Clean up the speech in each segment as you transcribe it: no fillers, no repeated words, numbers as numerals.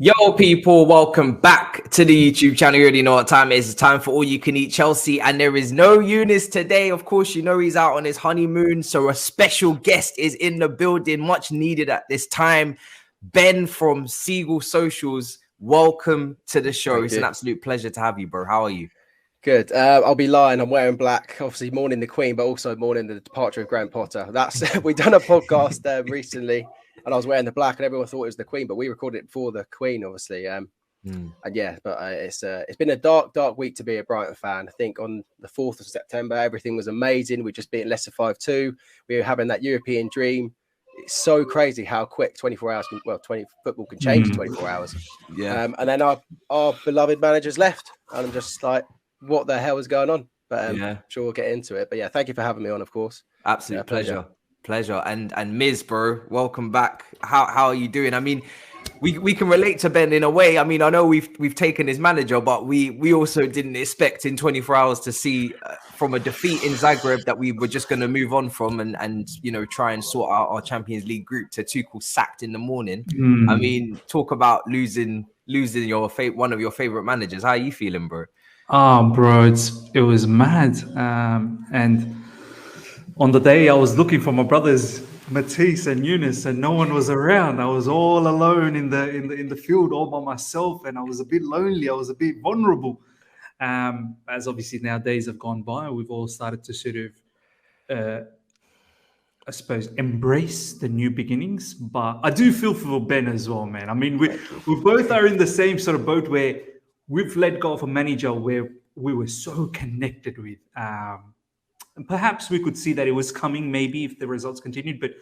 Yo, people, welcome back to the YouTube channel. You already know what time it is. It's time for All You Can Eat Chelsea, and there is no Eunice today. Of course, you know he's out on his honeymoon, so a special guest is in the building, much needed at this time. Ben from Seagull Socials, welcome to the show. It's an absolute pleasure to have you, bro. How are you? Good. I'll be lying. I'm wearing black, obviously mourning the Queen, but also mourning the departure of Graham Potter. We've done a podcast recently, and I was wearing the black, and everyone thought it was the Queen, but we recorded it before the Queen, obviously. And yeah, but it's been a dark week to be a Brighton fan. I think on the 4th of September, everything was amazing. We just beat Leicester 5-2. We were having that European dream. It's so crazy how quick 24 hours football can change in 24 hours. Yeah. And then our beloved managers left, and I'm just like, what the hell is going on? But I'm sure we'll get into it. But yeah, thank you for having me on, of course. Absolute pleasure. And Miz, bro, welcome back. How are you doing? I mean, we can relate to Ben in a way. I mean, I know we've taken his manager, but we also didn't expect in 24 hours to see from a defeat in Zagreb that we were just going to move on from and you know, try and sort out our Champions League group to Tuchel sacked in the morning. I mean, talk about losing your one of your favorite managers. How are you feeling, bro? Oh, bro, it was mad. And on the day I was looking for my brothers Matisse and Eunice, and no one was around. I was all alone in the field, all by myself, and I was a bit lonely. I was a bit vulnerable. As obviously now days have gone by, we've all started to sort of, I suppose, embrace the new beginnings. But I do feel for Ben as well, man. I mean, we both are in the same sort of boat where we've let go of a manager where we were so connected with. And perhaps we could see that it was coming maybe if the results continued. But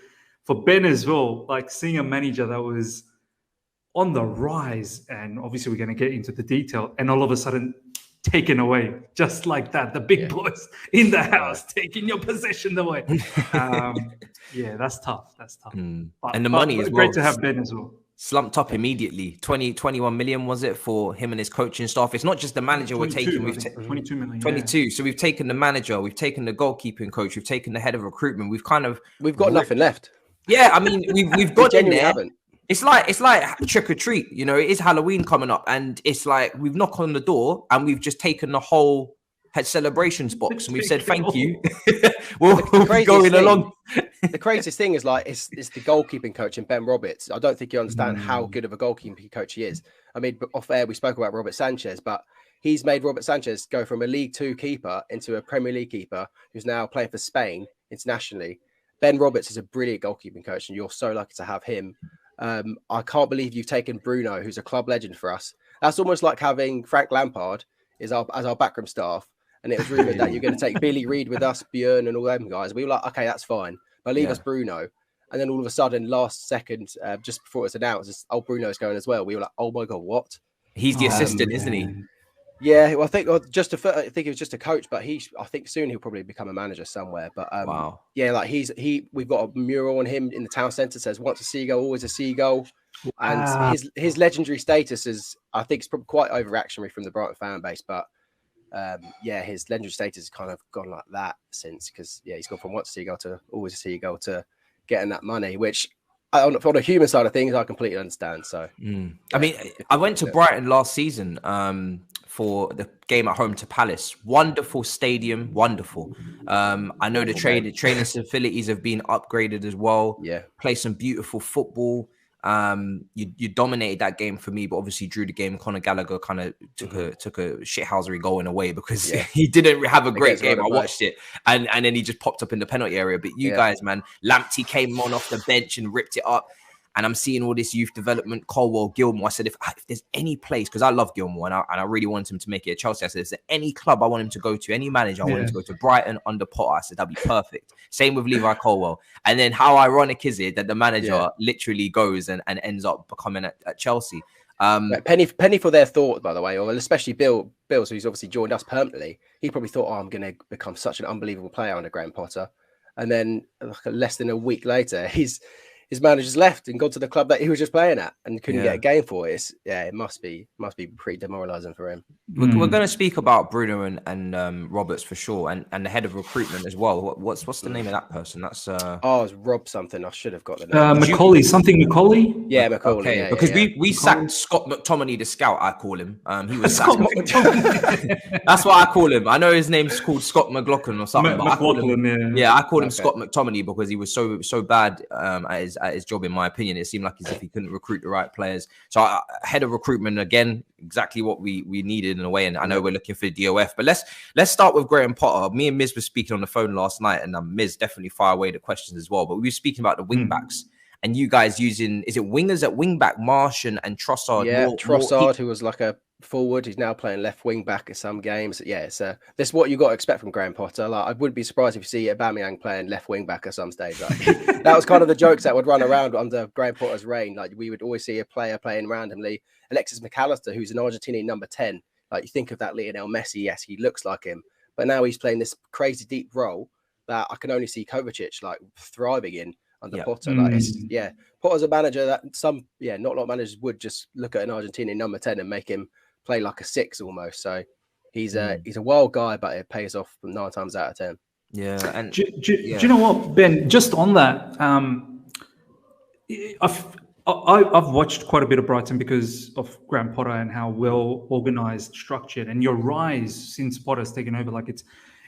for Ben as well, like seeing a manager that was on the rise, and obviously we're going to get into the detail, and all of a sudden taken away just like that. The big boys in the house taking your possession away. Yeah, that's tough. But, and the money as well. Great to have Ben as well. Slumped up immediately. 21 million was it for him and his coaching staff? It's not just the manager we're taking. 22 million. 22. Yeah. So we've taken the manager, we've taken the goalkeeping coach, we've taken the head of recruitment. We've got nothing left. Yeah, I mean, we've got in there. Haven't. It's like trick or treat. You know, it is Halloween coming up, and it's like we've knocked on the door and we've just taken the whole celebrations box and we've said thank you. we'll be going along. The craziest thing is like it's the goalkeeping coach and Ben Roberts. I don't think you understand how good of a goalkeeping coach he is. I mean, off air we spoke about Robert Sanchez, but he's made Robert Sanchez go from a League Two keeper into a Premier League keeper who's now playing for Spain internationally. Ben Roberts is a brilliant goalkeeping coach, and you're so lucky to have him. I can't believe you've taken Bruno, who's a club legend for us. That's almost like having Frank Lampard as our backroom staff. And it was rumored that you're going to take Billy Reid with us, Björn, and all them guys. We were like, okay, that's fine. But leave us Bruno. And then all of a sudden, last second, just before it was announced, Bruno's going as well. We were like, oh my God, what? He's the assistant, isn't he? Yeah, well, I think he was just a coach, but I think soon he'll probably become a manager somewhere. But wow. Yeah, like we've got a mural on him in the town centre that says once a seagull, always a seagull. And his legendary status is, I think, it's probably quite overreactionary from the Brighton fan base, but his legendary status has kind of gone like that since, because he's gone from once a seagull to always a seagull to getting that money, which on the human side of things I completely understand. So I mean, I went to Brighton last season for the game at home to Palace. Wonderful stadium, wonderful. I know the training facilities have been upgraded as well. Play some beautiful football. You dominated that game for me, but obviously drew the game. Conor Gallagher kind of took a shithousery goal in a way because he didn't have a great game. I watched it, and then he just popped up in the penalty area. But you guys, man, Lamptey came on off the bench and ripped it up. And I'm seeing all this youth development, Colwell, Gilmore. I said, if there's any place, because I love Gilmore and I really want him to make it at Chelsea. I said, is there any club I want him to go to, any manager I want him to go to? Brighton under Potter. I said, that'd be perfect. Same with Levi Colwell. And then how ironic is it that the manager literally goes and ends up becoming at Chelsea? Penny for their thought, by the way, or especially Bill, so he's obviously joined us permanently. He probably thought, I'm going to become such an unbelievable player under Graham Potter. And then less than a week later, he's his manager's left and gone to the club that he was just playing at and couldn't get a game for it. It must be pretty demoralising for him. We're going to speak about Bruno and Roberts for sure, and the head of recruitment as well. What's the name of that person? That's it's Rob something. I should have got the name. Macaulay, something Macaulay. Yeah, Macaulay. Okay, yeah, because yeah. we sacked Scott McTominay, the scout. I call him. He was sacked. That's what I call him. I know his name's called Scott McLaughlin or something. But I call him, I called him Scott McTominay because he was so bad at his job. In my opinion, it seemed like as if he couldn't recruit the right players. So head of recruitment again, exactly what we needed in a way. And I know we're looking for DOF, but let's start with Graham Potter. Me and Miz were speaking on the phone last night, and Miz definitely fire away the questions as well. But we were speaking about the wing backs. And you guys using, is it wingers at wing back, Marsh and Trossard? Yeah, Trossard, who was like a forward, he's now playing left wing back in some games. Yeah, it's this is what you got to expect from Graham Potter. Like, I wouldn't be surprised if you see Aubameyang playing left wing back at some stage. Like, that was kind of the jokes that would run around under Graham Potter's reign. Like, we would always see a player playing randomly. Alexis McAllister, who's an Argentinian number 10. Like, you think of that Lionel Messi, yes, he looks like him, but now he's playing this crazy deep role that I can only see Kovacic like thriving in under Potter. Like, Potter's a manager that not a lot of managers would just look at an Argentinian number 10 and make him play like a 6 almost. So he's a wild guy, but it pays off 9 times out of 10. Yeah, and do you know what, Ben? Just on that, I've watched quite a bit of Brighton because of Graham Potter and how well organized, structured, and your rise since Potter's taken over. Like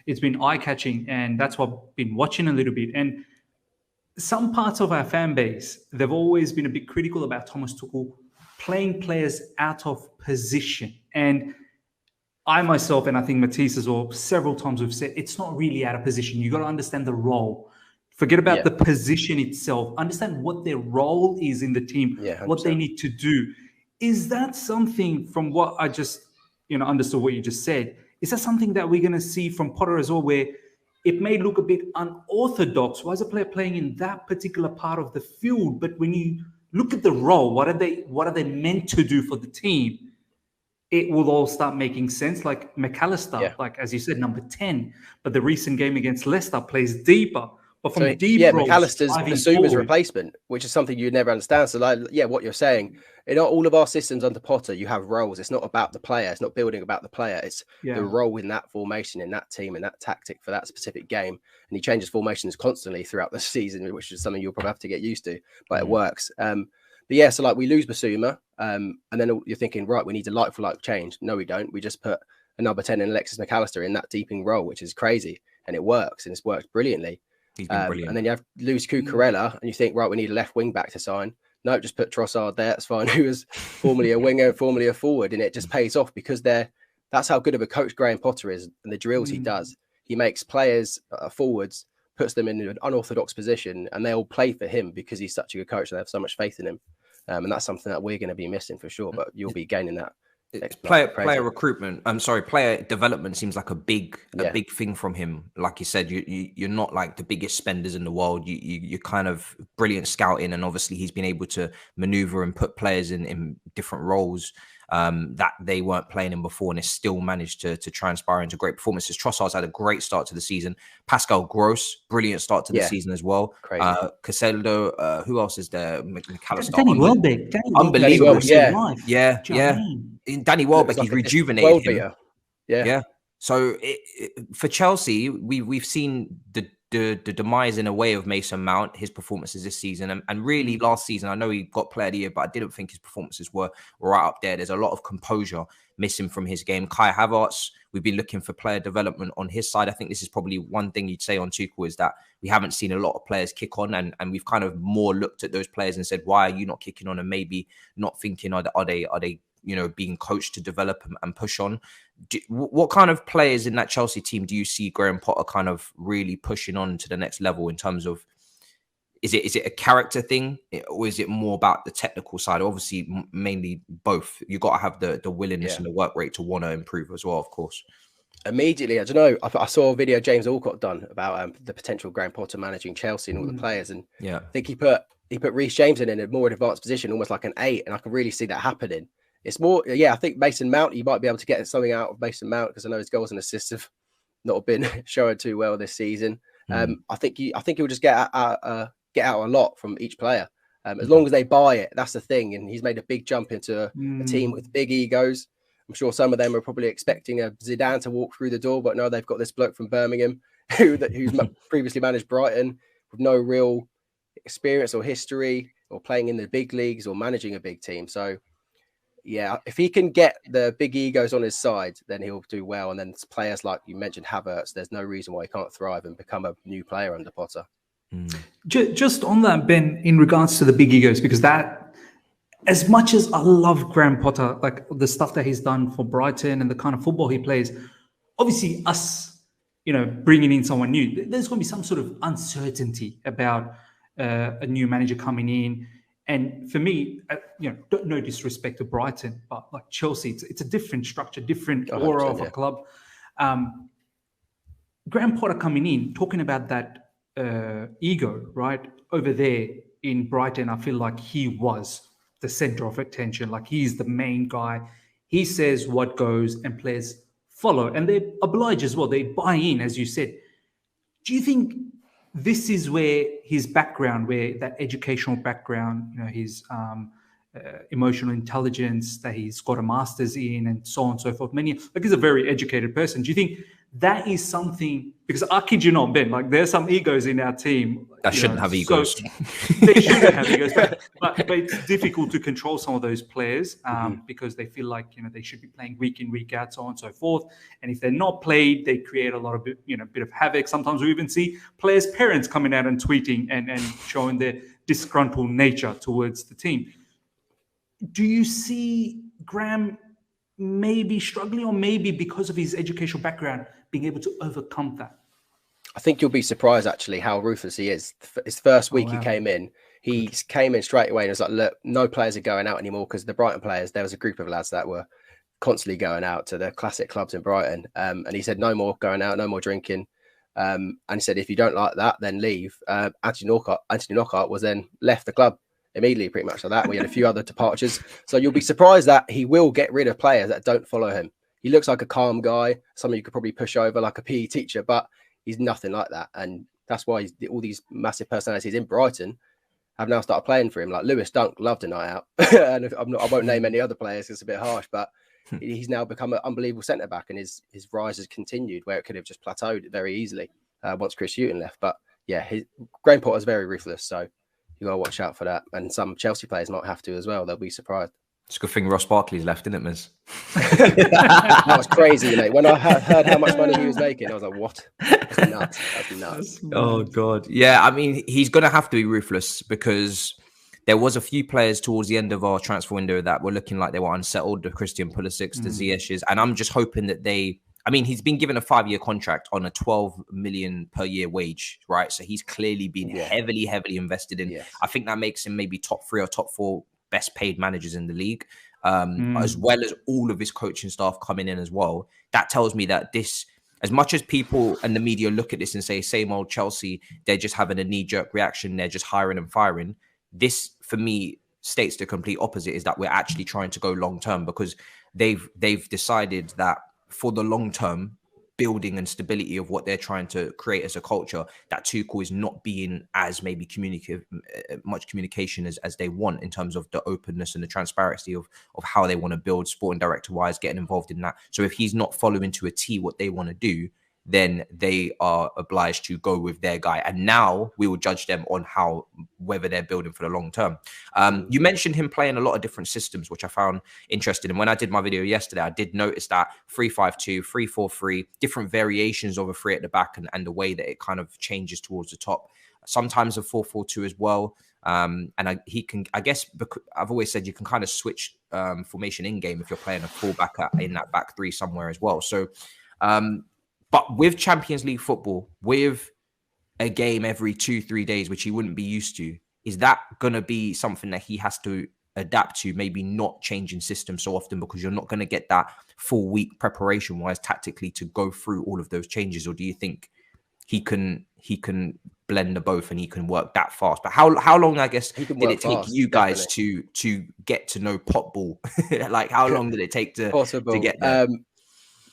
it's been eye catching, and that's what I've been watching a little bit. And some parts of our fan base, they've always been a bit critical about Thomas Tuchel playing players out of position. And I myself, and I think Matisse as well, several times we've said, it's not really out of position. You got to understand the role. Forget about the position itself. Understand what their role is in the team, what they need to do. Is that something from what I just, understood what you just said? Is that something that we're going to see from Potter as well, where it may look a bit unorthodox? Why is a player playing in that particular part of the field? But when you look at the role, what are they meant to do for the team? It will all start making sense. Like McAllister, like as you said, number 10. But the recent game against Leicester plays deeper. But from deep roles, McAllister's Bissouma's replacement, which is something you'd never understand. So, what you're saying, in all of our systems under Potter, you have roles. It's not about the player. It's not building about the player. It's the role in that formation, in that team, in that tactic for that specific game. And he changes formations constantly throughout the season, which is something you'll probably have to get used to, but it works. So we lose Bissouma, and then you're thinking, right, we need a like-for-like change. No, we don't. We just put a number 10 in Alexis McAllister in that deeping role, which is crazy. And it works, and it's worked brilliantly. He's been brilliant. And then you have lose Cucurella, and you think, right, we need a left wing back to sign. No, just put Trossard there. That's fine. Who was formerly a winger, formerly a forward, and it just pays off because that's how good of a coach Graham Potter is, and the drills he does. He makes players forwards, puts them in an unorthodox position, and they all play for him because he's such a good coach. And they have so much faith in him, and that's something that we're going to be missing for sure. But you'll be gaining that. Player recruitment. Player development seems like a big thing from him. Like you said, you're not like the biggest spenders in the world. You're kind of brilliant scouting, and obviously he's been able to maneuver and put players in different roles that they weren't playing in before, and it's still managed to transpire into great performances. Trossard's had a great start to the season. Pascal Gross, brilliant start to the season as well. Caseldo, who else is there? McAllister. Danny Welbeck. Unbelievable. Yeah. Danny Welbeck, he's rejuvenated him. Yeah. So for Chelsea, we've seen the demise in a way of Mason Mount, his performances this season, and really last season. I know he got Player of the Year, but I didn't think his performances were right up there. There's a lot of composure missing from his game. Kai Havertz, we've been looking for player development on his side. I think this is probably one thing you'd say on Tuchel is that we haven't seen a lot of players kick on, and we've kind of more looked at those players and said, why are you not kicking on? And maybe not thinking, are they being coached to develop and push on. What kind of players in that Chelsea team do you see Graham Potter kind of really pushing on to the next level in terms of, is it a character thing, or is it more about the technical side? Obviously, mainly both. You got to have the willingness and the work rate to want to improve as well, of course. Immediately, I don't know. I saw a video James Alcott done about the potential Graham Potter managing Chelsea and all the players, and I think he put Reece James in a more advanced position, almost like an 8, and I can really see that happening. It's more, I think Mason Mount, you might be able to get something out of Mason Mount because I know his goals and assists have not been showing too well this season. I think he'll just get get out a lot from each player. As long as they buy it, that's the thing. And he's made a big jump into a team with big egos. I'm sure some of them are probably expecting a Zidane to walk through the door, but no, they've got this bloke from Birmingham who's previously managed Brighton with no real experience or history or playing in the big leagues or managing a big team. So yeah, if he can get the big egos on his side, then he'll do well. And then players like you mentioned, Havertz, there's no reason why he can't thrive and become a new player under Potter. Just on that, Ben, in regards to the big egos, because that, as much as I love Graham Potter, like the stuff that he's done for Brighton and the kind of football he plays, obviously us, bringing in someone new, there's going to be some sort of uncertainty about a new manager coming in. And for me, no disrespect to Brighton, but like Chelsea, it's a different structure, different aura of a club. Graham Potter coming in, talking about that ego, right? Over there in Brighton, I feel like he was the center of attention. Like he's the main guy. He says what goes and players follow. And they oblige as well. They buy in, as you said. Do you think this is where his background, where that educational background, his emotional intelligence that he's got a master's in and so on and so forth. He's a very educated person. Do you think that is something, because I kid you not, Ben, like there's some egos in our team. That shouldn't have egos. So they shouldn't have egos, but it's difficult to control some of those players because they feel like, they should be playing week in, week out, so on and so forth. And if they're not played, they create a lot of, bit of havoc. Sometimes we even see players' parents coming out and tweeting and showing their disgruntled nature towards the team. Do you see Graham maybe struggling, or maybe because of his educational background being able to overcome that? I think you'll be surprised actually how ruthless he is. His first week he came in straight away and was like, look, no players are going out anymore, because the Brighton players, there was a group of lads that were constantly going out to the classic clubs in Brighton. And he said, no more going out, no more drinking. And he said, if you don't like that, then leave. Anthony Knockaert was then left the club immediately, pretty much like that. We had a few other departures. So you'll be surprised that he will get rid of players that don't follow him. He looks like a calm guy, someone you could probably push over like a PE teacher, but he's nothing like that. And that's why all these massive personalities in Brighton have now started playing for him. Like Lewis Dunk loved a night out. And I won't name any other players, it's a bit harsh, but he's now become an unbelievable centre-back, and his rise has continued where it could have just plateaued very easily once Chris Hughton left. But yeah, Graham Potter's very ruthless, so you got to watch out for that. And some Chelsea players might have to as well. They'll be surprised. It's a good thing Ross Barkley's left, isn't it, Miz? That was crazy, mate. When I heard how much money he was making, I was like, what? That's nuts. That's nuts. Oh, God. Yeah, I mean, he's going to have to be ruthless, because there was a few players towards the end of our transfer window that were looking like they were unsettled. The Christian Pulisic, the Ziyech's. And I'm just hoping that he's been given a 5-year contract on a 12 million per year wage, right? So he's clearly been heavily invested in. Yes. I think that makes him maybe top 3 or top 4 best paid managers in the league, as well as all of his coaching staff coming in as well. That tells me that this, as much as people and the media look at this and say, same old Chelsea, they're just having a knee-jerk reaction, they're just hiring and firing. This, for me, states the complete opposite, is that we're actually trying to go long-term, because they've decided that for the long-term building and stability of what they're trying to create as a culture, that Tuchel is not being as maybe much communication as they want, in terms of the openness and the transparency of how they want to build, sporting director wise, getting involved in that. So if he's not following to a T what they want to do, then they are obliged to go with their guy. And now we will judge them on whether they're building for the long term. You mentioned him playing a lot of different systems, which I found interesting. And when I did my video yesterday, I did notice that 3-5-2, 3-4-3, different variations of a 3 at the back, and the way that it kind of changes towards the top. Sometimes a 4-4-2 as well. And he can, I guess, I've always said you can kind of switch formation in game if you're playing a fullback in that back 3 somewhere as well. So, but with Champions League football, with a game every 2-3 days, which he wouldn't be used to, is that going to be something that he has to adapt to, maybe not changing systems so often, because you're not going to get that full week preparation-wise tactically to go through all of those changes? Or do you think he can blend the both and he can work that fast? But how long, I guess, did it take you guys to get to know pot ball? Like, how long did it take to get there?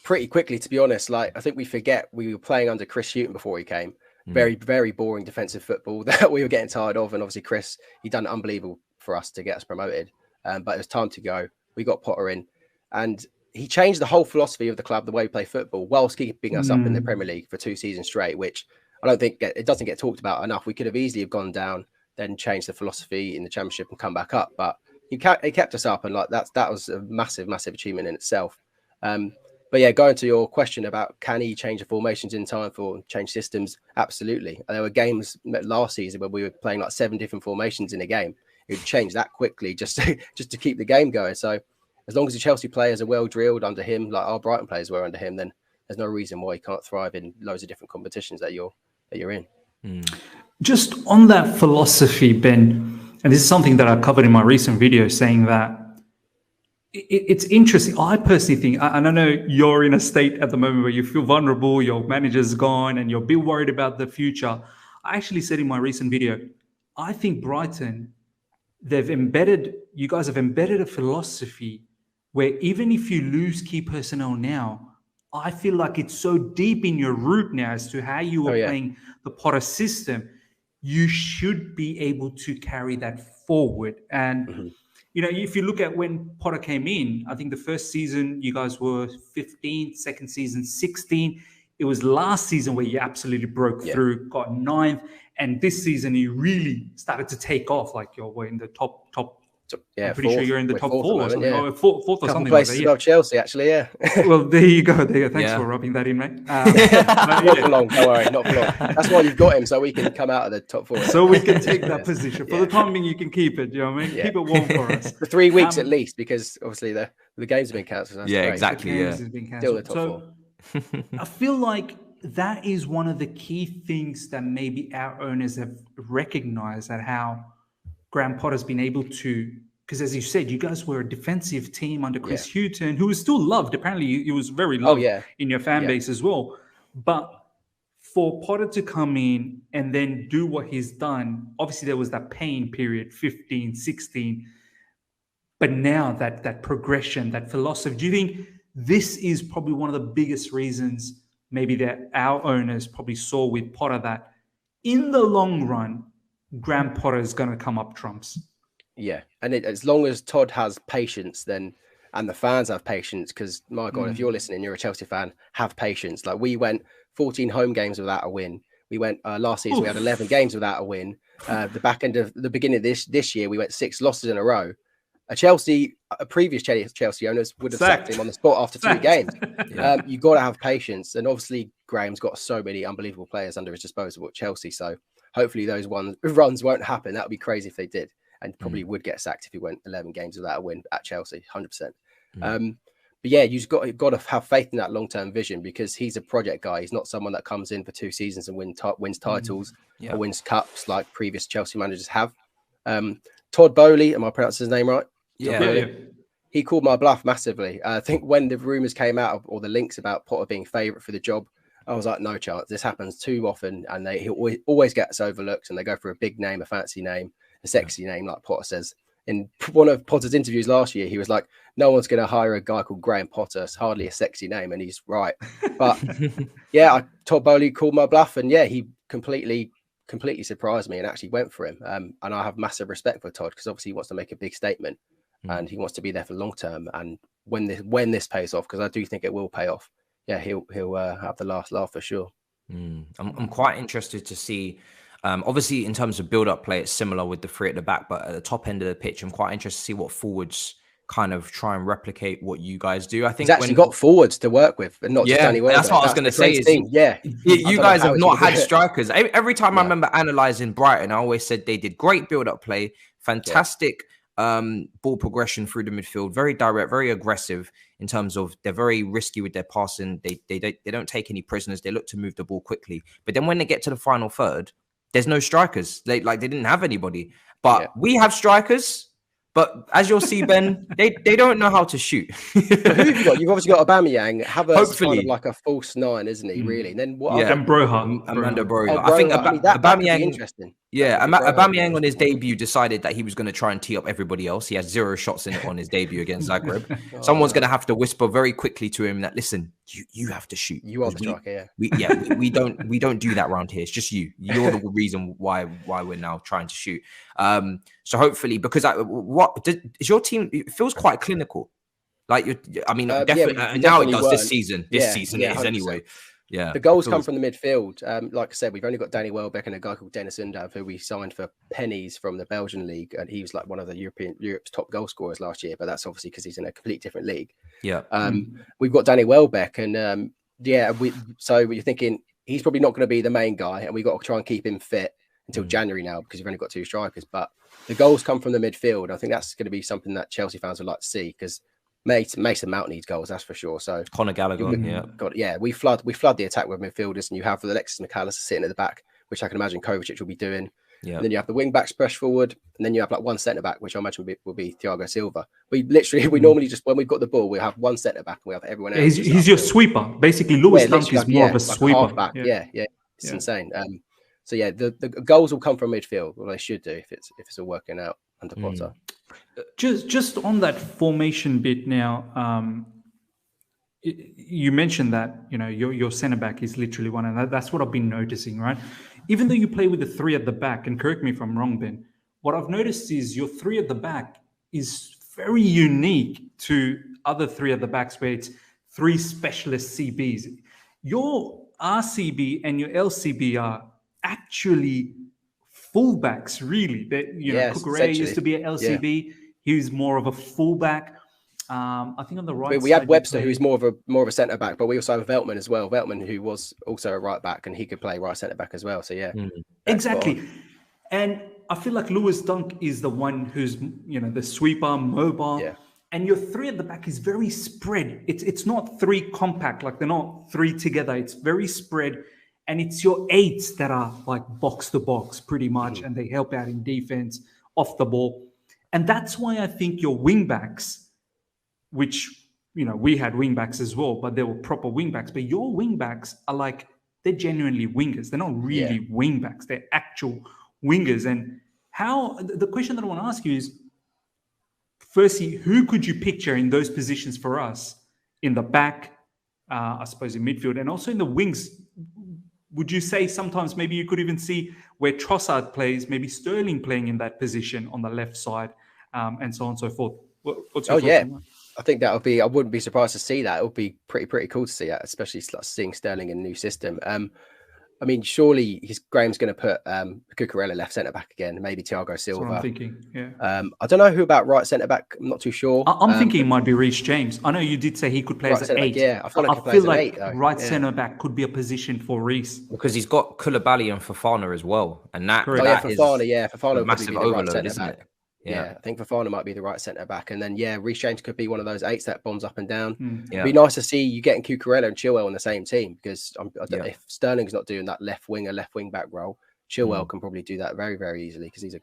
Pretty quickly, to be honest. Like, I think we forget we were playing under Chris Hughton before he came, Very, very boring defensive football that we were getting tired of. And obviously, Chris, he done unbelievable for us to get us promoted. But it was time to go. We got Potter in, and he changed the whole philosophy of the club, the way we play football, whilst keeping us up in the Premier League for 2 seasons straight, which I don't think it doesn't get talked about enough. We could have easily have gone down, then changed the philosophy in the Championship and come back up. But he kept us up, and like that was a massive, massive achievement in itself. But yeah, going to your question about can he change the formations in time for change systems? Absolutely. There were games last season where we were playing like 7 different formations in a game. It would change that quickly just to keep the game going. So as long as the Chelsea players are well drilled under him, like our Brighton players were under him, then there's no reason why he can't thrive in loads of different competitions that you're in. Just on that philosophy, Ben, and this is something that I covered in my recent video, saying that it's interesting. I personally think, and I know you're in a state at the moment where you feel vulnerable, your manager's gone, and you're a bit worried about the future. I actually said in my recent video, I think Brighton, you guys have embedded a philosophy where even if you lose key personnel now, I feel like it's so deep in your root now as to how you are playing the Potter system. You should be able to carry that forward. And you know, if you look at when Potter came in, I think the first season you guys were 15th, second season 16th. It was last season where you absolutely broke through, got 9th, and this season you really started to take off. Like we're in the top. I'm pretty sure you're in the top 4 or something. Or fourth or something. Places above Chelsea, actually. Yeah. Well, there you go. Thanks for rubbing that in, mate. Not for long. Don't worry, not for long. That's why you've got him, so we can come out of the top 4. So we can take that position for the time being. You can keep it. You know what I mean? Keep it warm for us for 3 weeks at least, because obviously the games have been cancelled. That's great. Exactly. Yeah, still the top 4. I feel like that is one of the key things that maybe our owners have recognized, at how Graham Potter's been able to, because as you said, you guys were a defensive team under Chris Hughton, who was still loved. Apparently, he was very loved in your fan base as well. But for Potter to come in and then do what he's done, obviously there was that pain period, 15, 16. But now that progression, that philosophy, do you think this is probably one of the biggest reasons maybe that our owners probably saw with Potter, that in the long run, Graham Potter is going to come up trumps? Yeah, and as long as Todd has patience, then, and the fans have patience, because my God, if you're listening, you're a Chelsea fan, have patience. Like, we went 14 home games without a win. We went last season, we had 11 games without a win. The beginning of this year, we went 6 losses in a row. A previous Chelsea owners would have sacked him on the spot after 2 games. You've got to have patience, and obviously Graham's got so many unbelievable players under his disposal at Chelsea. So hopefully those runs won't happen. That would be crazy if they did. And probably would get sacked if he went 11 games without a win at Chelsea, 100%. But yeah, you've got to have faith in that long-term vision, because he's a project guy. He's not someone that comes in for 2 seasons and wins titles or wins cups like previous Chelsea managers have. Todd Boehly, am I pronouncing his name right? Yeah. He called my bluff massively. I think when the rumours came out, or the links about Potter being favourite for the job, I was like, no chance. This happens too often, and he always gets overlooked, and they go for a big name, a fancy name, a sexy name, like Potter says. In one of Potter's interviews last year, he was like, no one's going to hire a guy called Graham Potter. It's hardly a sexy name. And he's right. But yeah, Todd Boehly called my bluff, and yeah, he completely surprised me and actually went for him. And I have massive respect for Todd, because obviously he wants to make a big statement and he wants to be there for long term. And when this pays off, because I do think it will pay off, yeah, he'll have the last laugh for sure. I'm quite interested to see. Obviously, in terms of build-up play, it's similar with the 3 at the back, but at the top end of the pitch, I'm quite interested to see what forwards kind of try and replicate what you guys do. I think he's actually got forwards to work with, and not just anywhere. That's what I was going to say. You guys have not had strikers. Every time I remember analysing Brighton, I always said they did great build-up play, fantastic ball progression through the midfield, very direct, very aggressive in terms of they're very risky with their passing. They don't take any prisoners. They look to move the ball quickly. But then when they get to the final third, there's no strikers. They didn't have anybody. But we have strikers. But as you'll see, Ben, they don't know how to shoot. Who have you got? You've obviously got Aubameyang. Havertz kind of like a false 9, isn't he? Really? And then what? And Broha. Amanda Broha. I think Aubameyang interesting. Yeah, Aubameyang on his debut decided that he was going to try and tee up everybody else. He had 0 shots in it on his debut against Zagreb. Someone's going to have to whisper very quickly to him that, listen, you have to shoot. You are the striker, we don't do that around here. It's just you. You're the reason why we're now trying to shoot. So hopefully, because is your team? It feels quite clinical. Like definitely now it does this season. This season it is 100%. Anyway. Yeah, the goals come from the midfield. Like I said, we've only got Danny Welbeck and a guy called Dennis Undav, who we signed for pennies from the Belgian league, and he was like one of the Europe's top goal scorers last year. But that's obviously because he's in a completely different league. Yeah, we've got Danny Welbeck, and so you're thinking he's probably not going to be the main guy, and we've got to try and keep him fit until January now because we've only got 2 strikers. But the goals come from the midfield. I think that's going to be something that Chelsea fans would like to see because Mason Mount needs goals, that's for sure. So Conor Gallagher, we flood the attack with midfielders, and you have Alexis McAllister sitting at the back, which I can imagine Kovacic will be doing. Yeah. And then you have the wing backs push forward, and then you have like one centre back, which I imagine will be Thiago Silva. We normally just when we've got the ball, we have one centre back, and we have everyone else. He's your sweeper, basically. Lewis Dunk is more of a sweeper. Yeah, it's insane. So the goals will come from midfield. Well, they should do if it's all working out under Potter. Just on that formation bit now, you mentioned that your centre back is literally one, and that's what I've been noticing, right? Even though you play with the 3 at the back, and correct me if I'm wrong, Ben, what I've noticed is your 3 at the back is very unique to other 3 at the backs, where it's 3 specialist CBs. Your RCB and your LCB are actually fullbacks, really. That Cucurella used to be an LCB. He was more of a fullback. I think on the right we had Webster, who's more of a centre back, but we also have Veltman as well. Veltman, who was also a right back, and he could play right centre back as well. So exactly. And I feel like Lewis Dunk is the one who's the sweeper, mobile. Yeah. And your 3 at the back is very spread. It's not 3 compact, like they're not 3 together. It's very spread. And it's your 8s that are like box to box pretty much, and they help out in defense, off the ball. And that's why I think your wing backs, which, we had wing backs as well, but they were proper wing backs. But your wing backs are they're genuinely wingers. They're not really wing backs. They're actual wingers. And the question that I want to ask you is, firstly, who could you picture in those positions for us in the back, I suppose in midfield, and also in the wings? Would you say sometimes maybe you could even see where Trossard plays, maybe Sterling playing in that position on the left side, and so on and so forth? What's your thoughts on that? I think that would be. I wouldn't be surprised to see that. It would be pretty cool to see that, especially seeing Sterling in a new system. I mean, surely Graham's going to put Cucurella left centre back again, maybe Thiago Silva. That's what I'm thinking. Yeah. I don't know who about right centre back. I'm not too sure. I'm thinking it might be Reece James. I know you did say he could play as an 8. Yeah, I feel like right centre back could be a position for Reece because he's got Koulibaly and Fofana as well, and that Fofana a massive overload, isn't it? Yeah, I think Fofana might be the right centre back, and then Reece James could be one of those 8s that bombs up and down. It'd be nice to see you getting Cucurella and Chilwell on the same team, because I don't know if Sterling's not doing that left wing back role. Chilwell can probably do that very, very easily because he's a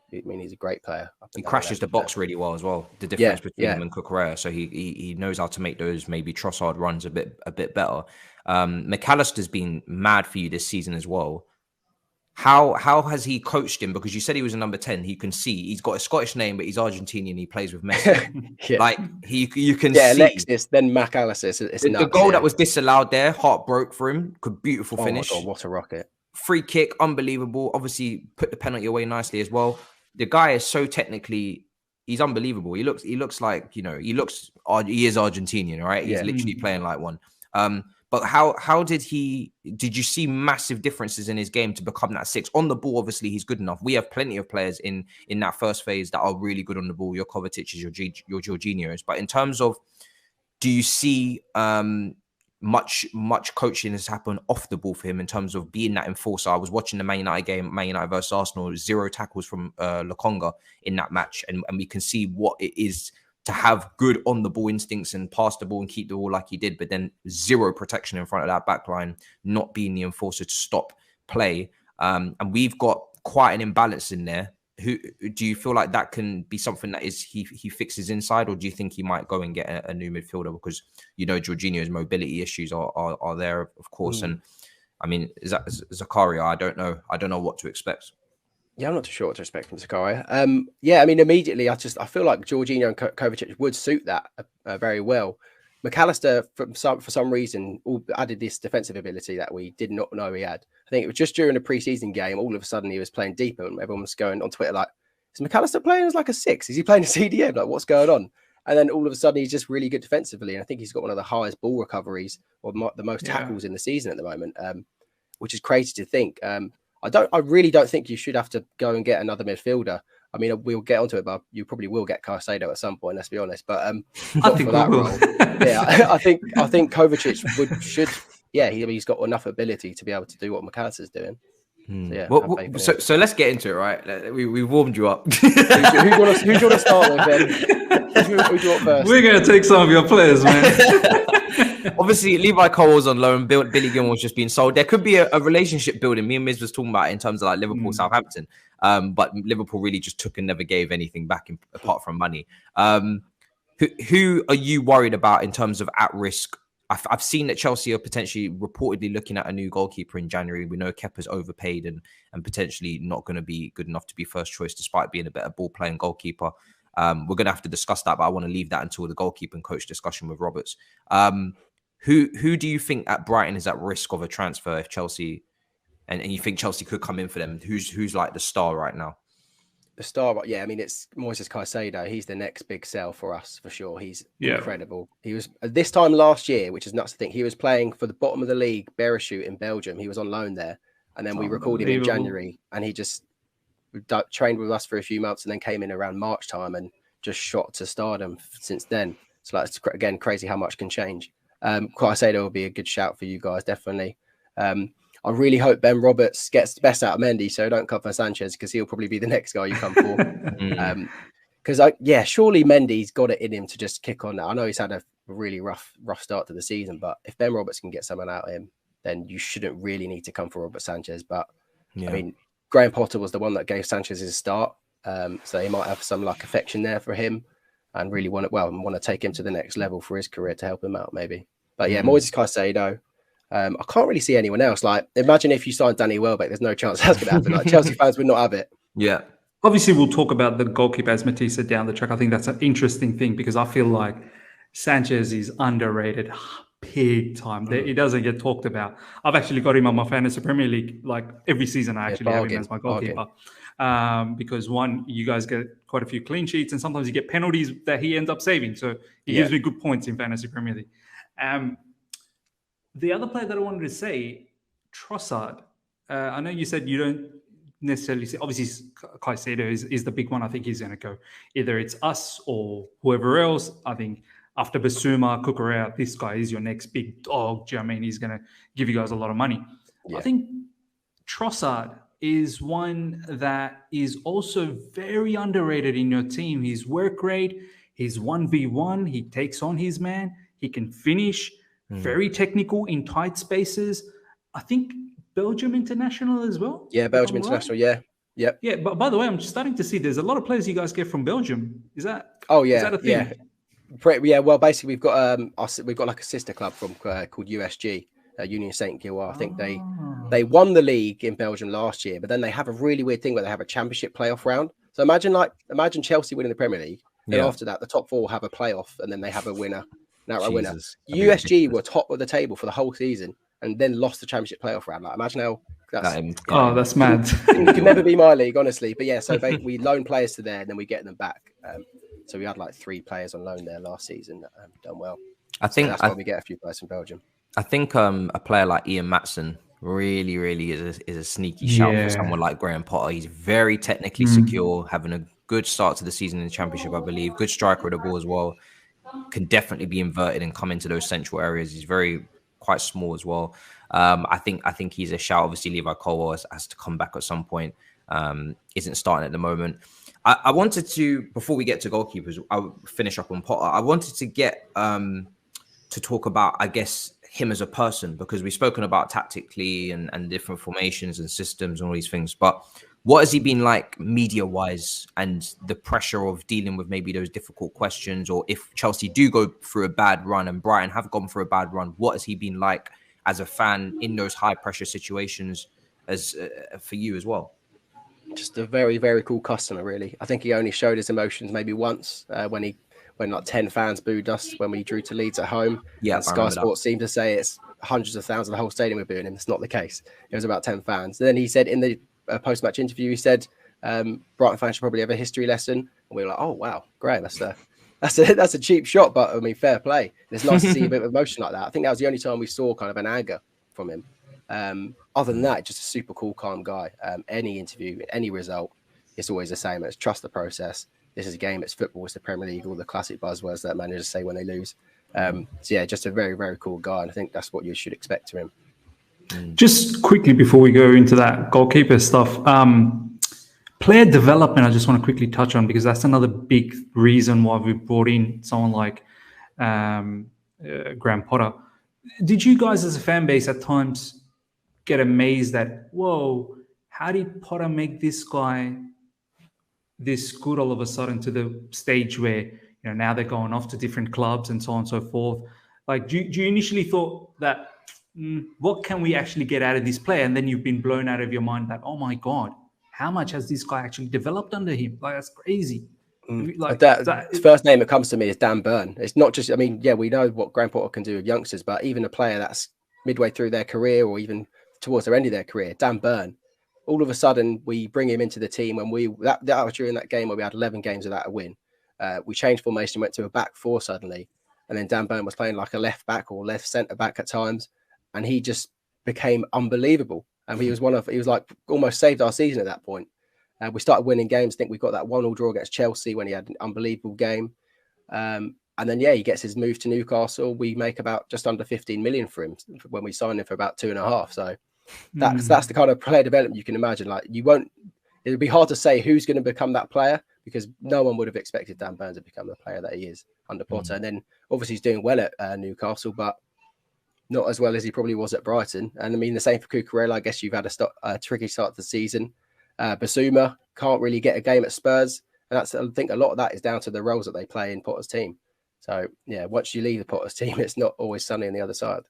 great player. He crashes the box really well as well. The difference between him and Cucurella, so he knows how to make those maybe Trossard runs a bit better. McAllister's been mad for you this season as well. How has he coached him? Because you said he was a number 10. He can see he's got a Scottish name, but he's Argentinian. He plays with Messi. You can see. Alexis, then McAllister. It's the goal that was disallowed there, heart broke for him. Beautiful finish. Oh my God, what a rocket! Free kick, unbelievable. Obviously, put the penalty away nicely as well. The guy is so technically, he's unbelievable. He looks like he is Argentinian, right? He's literally playing like one. But how did you see massive differences in his game to become that 6? On the ball, obviously, he's good enough. We have plenty of players in that first phase that are really good on the ball. Your Kovacic's, your Jorginho's. But in terms of, do you see much coaching has happened off the ball for him in terms of being that enforcer? I was watching the Man United game, Man United versus Arsenal, 0 tackles from Lokonga in that match. And we can see what it is to have good on the ball instincts and pass the ball and keep the ball like he did, but then 0 protection in front of that back line, not being the enforcer to stop play. And we've got quite an imbalance in there. Who do you feel like that can be something that he fixes inside, or do you think he might go and get a new midfielder? Because Jorginho's mobility issues are there, of course. And I mean, is that Zakaria? I don't know what to expect. Yeah, I'm not too sure what to expect from Sakai. Yeah, I mean, immediately, I feel like Jorginho and Kovacic would suit that very well. McAllister, for some reason, added this defensive ability that we did not know he had. I think it was just during a preseason game, all of a sudden he was playing deeper, and everyone was going on Twitter like, "Is McAllister playing as like a 6? Is he playing a CDM? Like, what's going on?" And then all of a sudden he's just really good defensively, and I think he's got one of the highest ball recoveries or the most tackles in the season at the moment, which is crazy to think. I really don't think you should have to go and get another midfielder. I mean, we'll get onto it, but you probably will get Caicedo at some point. Let's be honest. But not for that role. Yeah, I think Kovacic should. Yeah, he's got enough ability to be able to do what McAllister's doing. So, yeah, so let's get into it, right? We warmed you up. Who do you want to start with, Ben? Who do you want first? We're going to take some of your players, man. Obviously, Levi Cole was on loan. Billy Gilmour's just been sold. There could be a relationship building. Me and Miz was talking about it in terms of like Liverpool, Southampton. But Liverpool really just took and never gave anything back apart from money. Who are you worried about in terms of at risk? I've seen that Chelsea are potentially reportedly looking at a new goalkeeper in January. We know Kepa's overpaid and potentially not going to be good enough to be first choice, despite being a better ball playing goalkeeper. We're going to have to discuss that, but I want to leave that until the goalkeeper and coach discussion with Roberts. Who do you think at Brighton is at risk of a transfer if Chelsea, and you think Chelsea could come in for them? Who's like the star right now? The star, yeah, I mean, it's Moises Caicedo. He's the next big sell for us, for sure. He's incredible. He was, this time last year, which is nuts to think, he was playing for the bottom of the league, Bereshut in Belgium. He was on loan there. And then we recorded him in January, and he just trained with us for a few months and then came in around March time and just shot to stardom since then. So like, it's, again, crazy how much can change. Caicedo will be a good shout for you guys, definitely. I really hope Ben Roberts gets the best out of Mendy, so don't come for Sanchez because he'll probably be the next guy you come for. Because surely Mendy's got it in him to just kick on now. I know he's had a really rough start to the season, but if Ben Roberts can get someone out of him, then you shouldn't really need to come for Robert Sanchez. But I mean, Graham Potter was the one that gave Sanchez his start, so he might have some like affection there for him and really want to take him to the next level for his career to help him out, maybe. But yeah, Moises Caicedo. I can't really see anyone else. Like, imagine if you signed Danny Welbeck. There's no chance that's going to happen. Like, Chelsea fans would not have it. Yeah. Obviously, we'll talk about the goalkeeper as Matisse said down the track. I think that's an interesting thing because I feel like Sanchez is underrated big time. He doesn't get talked about. I've actually got him on my fantasy Premier League. Like every season, I actually have him as my goalkeeper. Because one, you guys get quite a few clean sheets and sometimes you get penalties that he ends up saving. So he gives me good points in fantasy Premier League. The other player that I wanted to say, Trossard. I know you said you don't necessarily see, obviously Caicedo is the big one. I think he's going to go. Either it's us or whoever else. I think after Basuma, Cucurella, this guy is your next big dog. Do you know what I mean? He's going to give you guys a lot of money. Yeah. I think Trossard is one that is also very underrated in your team. His work rate, his 1v1, he takes on his man, he can finish. Very technical in tight spaces. I think Belgium international as well. Yeah, Belgium international. Right? Yeah. Yeah, but by the way, I'm starting to see there's a lot of players you guys get from Belgium. Is that? Oh yeah, is that a thing? Yeah. Well, basically, we've got like a sister club from called USG, Union Saint Gilloise. I think they won the league in Belgium last year, but then they have a really weird thing where they have a championship playoff round. So imagine Chelsea winning the Premier League, and after that, the top four have a playoff, and then they have a winner. Winner. USG were top of the table for the whole season and then lost the championship playoff round. Like, imagine how that's mad. It can never be my league, honestly. But yeah, so we loan players to there and then we get them back. So we had like 3 players on loan there last season that done well. I think that's why we get a few players from Belgium. I think a player like Ian Maatsen really is a sneaky shout for someone like Graham Potter. He's very technically secure, having a good start to the season in the championship, I believe. Good striker of the ball as well. Can definitely be inverted and come into those central areas. He's quite small as well. I think he's a shout. Obviously, Levi Cole has to come back at some point. Isn't starting at the moment. I wanted to, before we get to goalkeepers, I'll finish up on Potter. I wanted to get to talk about, I guess, him as a person, because we've spoken about tactically and different formations and systems and all these things. But what has he been like media-wise and the pressure of dealing with maybe those difficult questions? Or if Chelsea do go through a bad run and Brighton have gone through a bad run, what has he been like as a fan in those high-pressure situations as for you as well? Just a very, very cool customer, really. I think he only showed his emotions maybe once when like 10 fans booed us when we drew to Leeds at home. Yeah, and Sky Sports seemed to say it's hundreds of thousands, the whole stadium were booing him. It's not the case. It was about 10 fans. And then he said in the post-match interview, he said Brighton fans should probably have a history lesson. And we were like, oh wow, great, that's a cheap shot, but I mean, fair play. It's nice to see a bit of emotion like that. I think that was the only time we saw kind of an anger from him. Other than that, just a super cool, calm guy. Any interview, any result, it's always the same. It's trust the process. This is a game. It's football. It's the Premier League. All the classic buzzwords that managers say when they lose. So yeah, just a very, very cool guy. And I think that's what you should expect to him. Just quickly before we go into that goalkeeper stuff, player development, I just want to quickly touch on, because that's another big reason why we brought in someone like Graham Potter. Did you guys as a fan base at times get amazed that, whoa, how did Potter make this guy this good all of a sudden to the stage where, now they're going off to different clubs and so on and so forth? Like, do you initially thought that, what can we actually get out of this player? And then you've been blown out of your mind that, oh my God, how much has this guy actually developed under him? Like, that's crazy. Like the first name that comes to me is Dan Burn. It's not just, we know what Graham Potter can do with youngsters, but even a player that's midway through their career or even towards the end of their career, Dan Burn, all of a sudden we bring him into the team. And that was during that game where we had 11 games without a win. We changed formation, went to a back four suddenly. And then Dan Burn was playing like a left back or left centre back at times. And he just became unbelievable. And he was like almost saved our season at that point. We started winning games. I think we got that 1-1 draw against Chelsea when he had an unbelievable game. And then, he gets his move to Newcastle. We make about just under 15 million for him when we signed him for about 2.5. So that's the kind of player development you can imagine. Like, it would be hard to say who's going to become that player, because no one would have expected Dan Burn to become the player that he is under Potter. And then obviously he's doing well at Newcastle, but not as well as he probably was at Brighton. And the same for Cucurella. I guess you've had a tricky start to the season. Basuma can't really get a game at Spurs, and I think a lot of that is down to the roles that they play in Potter's team. So once you leave the Potter's team, it's not always sunny on the other side.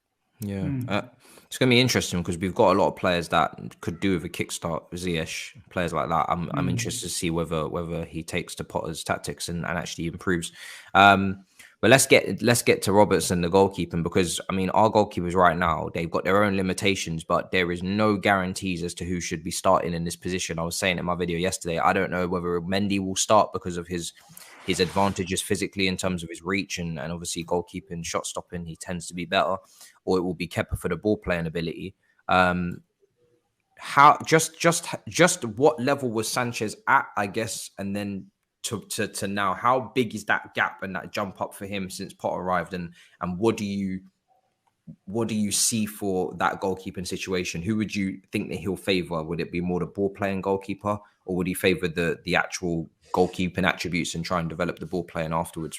It's going to be interesting because we've got a lot of players that could do with a kickstart. Ziyech, players like that. I'm interested to see whether he takes to Potter's tactics and actually improves. But let's get to Robertson, the goalkeeping, because our goalkeepers right now, they've got their own limitations, but there is no guarantees as to who should be starting in this position. I was saying in my video yesterday, I don't know whether Mendy will start because of his advantages physically in terms of his reach and obviously goalkeeping, shot stopping, he tends to be better, or it will be Kepa for the ball playing ability. How just what level was Sanchez at, I guess, and then to now, how big is that gap and that jump up for him since Potter arrived, and what do you see for that goalkeeping situation? Who would you think that he'll favor? Would it be more the ball playing goalkeeper, or would he favor the actual goalkeeping attributes and try and develop the ball playing afterwards?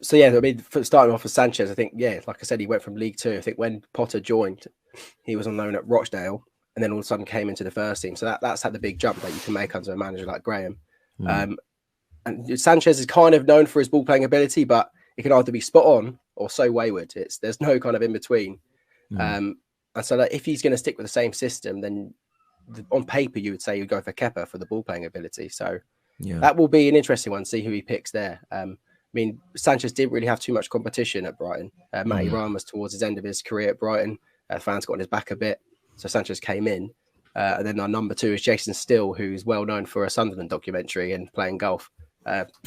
Starting off with Sanchez, I think, like I said, he went from League Two. I think when Potter joined, he was on loan at Rochdale, and then all of a sudden came into the first team. So that's had the big jump that you can make under a manager like Graham. And Sanchez is kind of known for his ball playing ability, but it can either be spot on or so wayward. There's no kind of in between. And so if he's going to stick with the same system, then on paper you would say you go for Kepa for the ball playing ability. So that will be an interesting one. See who he picks there. Sanchez didn't really have too much competition at Brighton. Matty Ryan was towards his end of his career at Brighton. Fans got on his back a bit, so Sanchez came in. And then our number 2 is Jason Still, who's well known for a Sunderland documentary and playing golf.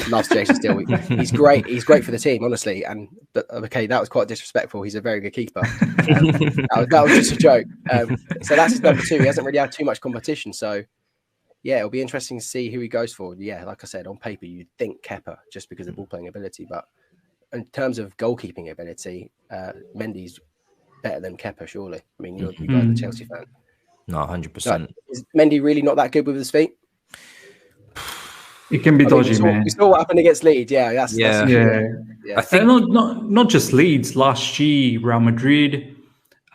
Loves Jason Still. He's great. He's great for the team, honestly. That was quite disrespectful. He's a very good keeper. That was just a joke. So that's his number 2. He hasn't really had too much competition. So it'll be interesting to see who he goes for. Like I said, on paper you'd think Kepa just because of ball playing ability, but in terms of goalkeeping ability, Mendy's better than Kepa, surely. You're a Chelsea fan. No, 100%. Is Mendy really not that good with his feet? It can be dodgy, man. We saw what happened against Leeds. I think not just Leeds. Last year, Real Madrid,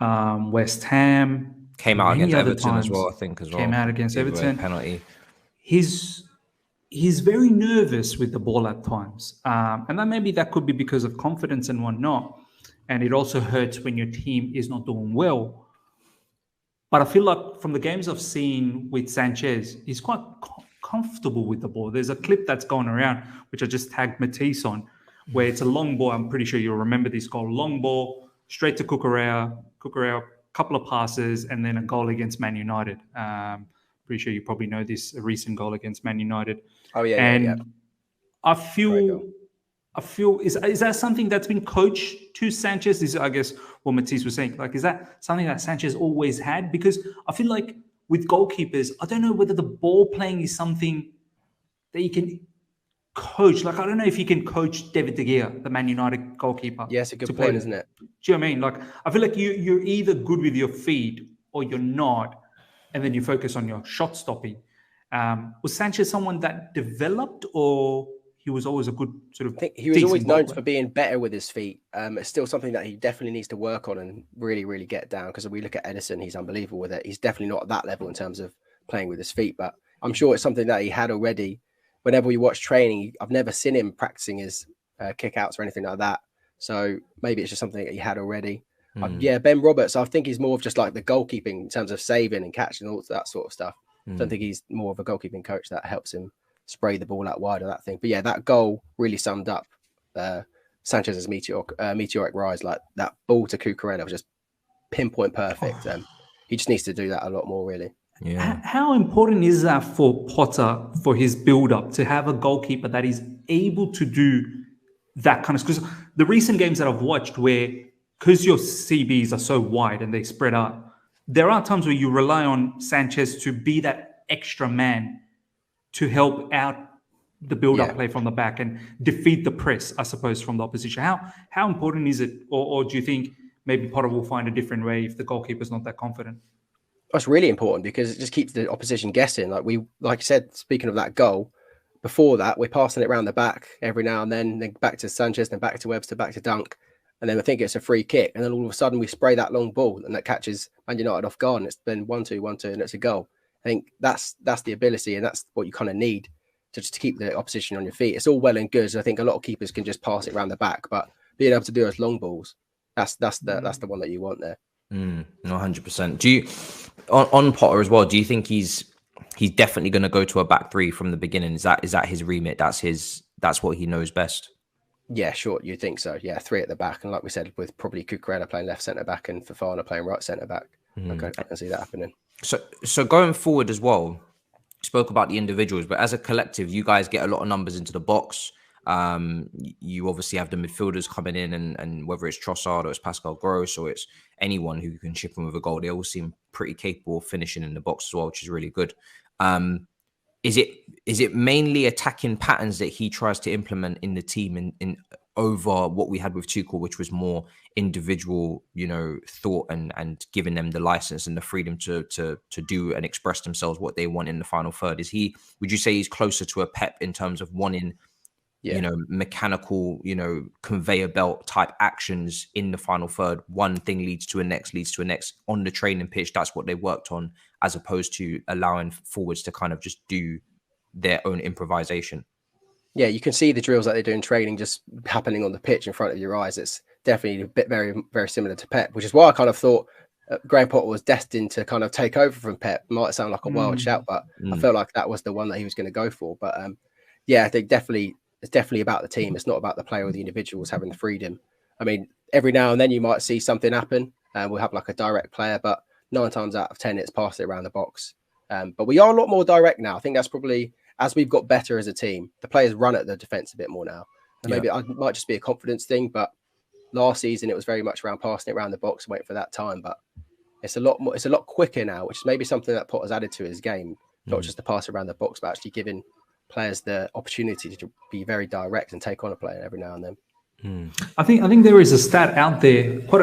West Ham came out against Everton as well. Came out against Everton. Penalty. He's very nervous with the ball at times, and then maybe that could be because of confidence and whatnot. And it also hurts when your team is not doing well. But I feel like from the games I've seen with Sanchez, he's quite comfortable with the ball. There's a clip that's going around, which I just tagged Matisse on, where it's a long ball. I'm pretty sure you'll remember this goal. Long ball, straight to Cucurella, couple of passes, and then a goal against Man United. Pretty sure you probably know this, a recent goal against Man United. Oh, yeah. And yeah. I feel is that something that's been coached to Sanchez? Is, I guess, what Matisse was saying. Like, is that something that Sanchez always had? Because I feel like with goalkeepers, I don't know whether the ball playing is something that you can coach. Like, I don't know if you can coach David De Gea, the Man United goalkeeper. Yeah, it's a good point, isn't it? Do you know what I mean? Like, I feel like you're either good with your feet or you're not, and then you focus on your shot stopping. Was Sanchez someone that developed, or he was always a good sort of? I think he was always known for being better with his feet. It's still something that he definitely needs to work on and really, really get down. Because if we look at Edison, he's unbelievable with it. He's definitely not at that level in terms of playing with his feet, but I'm sure it's something that he had already. Whenever we watch training, I've never seen him practicing his kickouts or anything like that. So maybe it's just something that he had already. Yeah, Ben Roberts, I think he's more of just like the goalkeeping in terms of saving and catching, all that sort of stuff. I don't think he's more of a goalkeeping coach that helps him spray the ball out wide or that thing. But yeah, that goal really summed up Sanchez's meteoric rise. Like that ball to Cucurella was just pinpoint perfect. He just needs to do that a lot more, really. Yeah. How important is that for Potter, for his build-up, to have a goalkeeper that is able to do that kind of... Because the recent games that I've watched where, because your CBs are so wide and they spread out, there are times where you rely on Sanchez to be that extra man to help out the build-up play from the back and defeat the press, I suppose, from the opposition. How important is it? Or do you think maybe Potter will find a different way if the goalkeeper's not that confident? That's really important because it just keeps the opposition guessing. Like I said, speaking of that goal, before that, we're passing it around the back every now and then back to Sanchez, then back to Webster, back to Dunk. And then I think it's a free kick. And then all of a sudden we spray that long ball and that catches Man United off guard. And it's been 1-2, 1-2, and it's a goal. I think that's the ability, and that's what you kind of need to just keep the opposition on your feet. It's all well and good. So I think a lot of keepers can just pass it around the back, but being able to do those long balls, that's the one that you want there. No, 100%. Do you on Potter as well? Do you think he's definitely going to go to a back three from the beginning? Is that his remit? That's what he knows best. Yeah, sure. You'd think so. Yeah, three at the back, and like we said, with probably Cucurella playing left centre back and Fofana playing right centre back. Okay, I can see that happening. So going forward as well, spoke about the individuals, but as a collective, you guys get a lot of numbers into the box. You obviously have the midfielders coming in, and whether it's Trossard or it's Pascal Gross or it's anyone who can chip in with a goal, they all seem pretty capable of finishing in the box as well, which is really good. Is it mainly attacking patterns that he tries to implement in the team in over what we had with Tuchel, which was more individual, thought and giving them the license and the freedom to do and express themselves what they want in the final third? Would you say he's closer to a Pep in terms of wanting, mechanical, conveyor belt type actions in the final third? One thing leads to a next on the training pitch. That's what they worked on, as opposed to allowing forwards to kind of just do their own improvisation. Yeah, you can see the drills that they do in training just happening on the pitch in front of your eyes. It's definitely a bit very, very similar to Pep, which is why I kind of thought Graham Potter was destined to kind of take over from Pep. Might sound like a wild shout, but I felt like that was the one that he was going to go for. But I think it's definitely about the team. It's not about the player or the individuals having the freedom. I mean, every now and then you might see something happen and we'll have like a direct player, but 9 times out of 10, it's passed it around the box. But we are a lot more direct now. I think that's probably, as we've got better as a team, the players run at the defense a bit more now. And maybe it might just be a confidence thing, but last season it was very much around passing it around the box and waiting for that time. But it's a lot quicker now, which is maybe something that Potter's added to his game, not just to pass it around the box, but actually giving players the opportunity to be very direct and take on a player every now and then. I think there is a stat out there, quite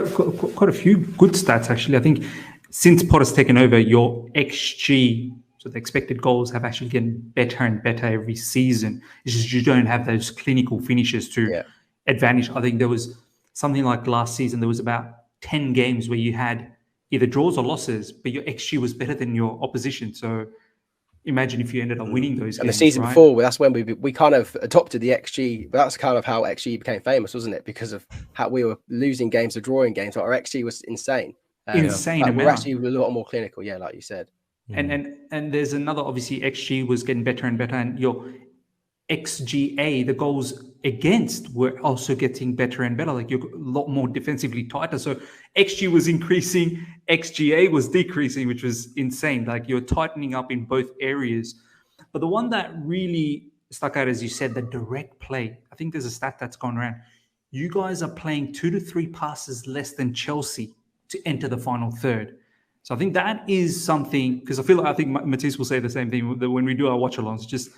a few good stats actually. I think since Potter's taken over, your XG, so the expected goals, have actually getting better and better every season. It's just you don't have those clinical finishes to advantage. I think there was something like last season, there was about 10 games where you had either draws or losses, but your XG was better than your opposition. So imagine if you ended up winning those games. And the season before, that's when we kind of adopted the XG. That's kind of how XG became famous, wasn't it? Because of how we were losing games or drawing games. Our XG was insane. Insane amount. We're actually a lot more clinical, yeah, like you said. And there's another, obviously, XG was getting better and better, and your XGA, the goals against, were also getting better and better. Like, you're a lot more defensively tighter. So XG was increasing, XGA was decreasing, which was insane. Like, you're tightening up in both areas. But the one that really stuck out, as you said, the direct play. I think there's a stat that's gone around. You guys are playing 2 to 3 passes less than Chelsea to enter the final third. So I think that is something, because I think Matisse will say the same thing, that when we do our watch-alongs, it's just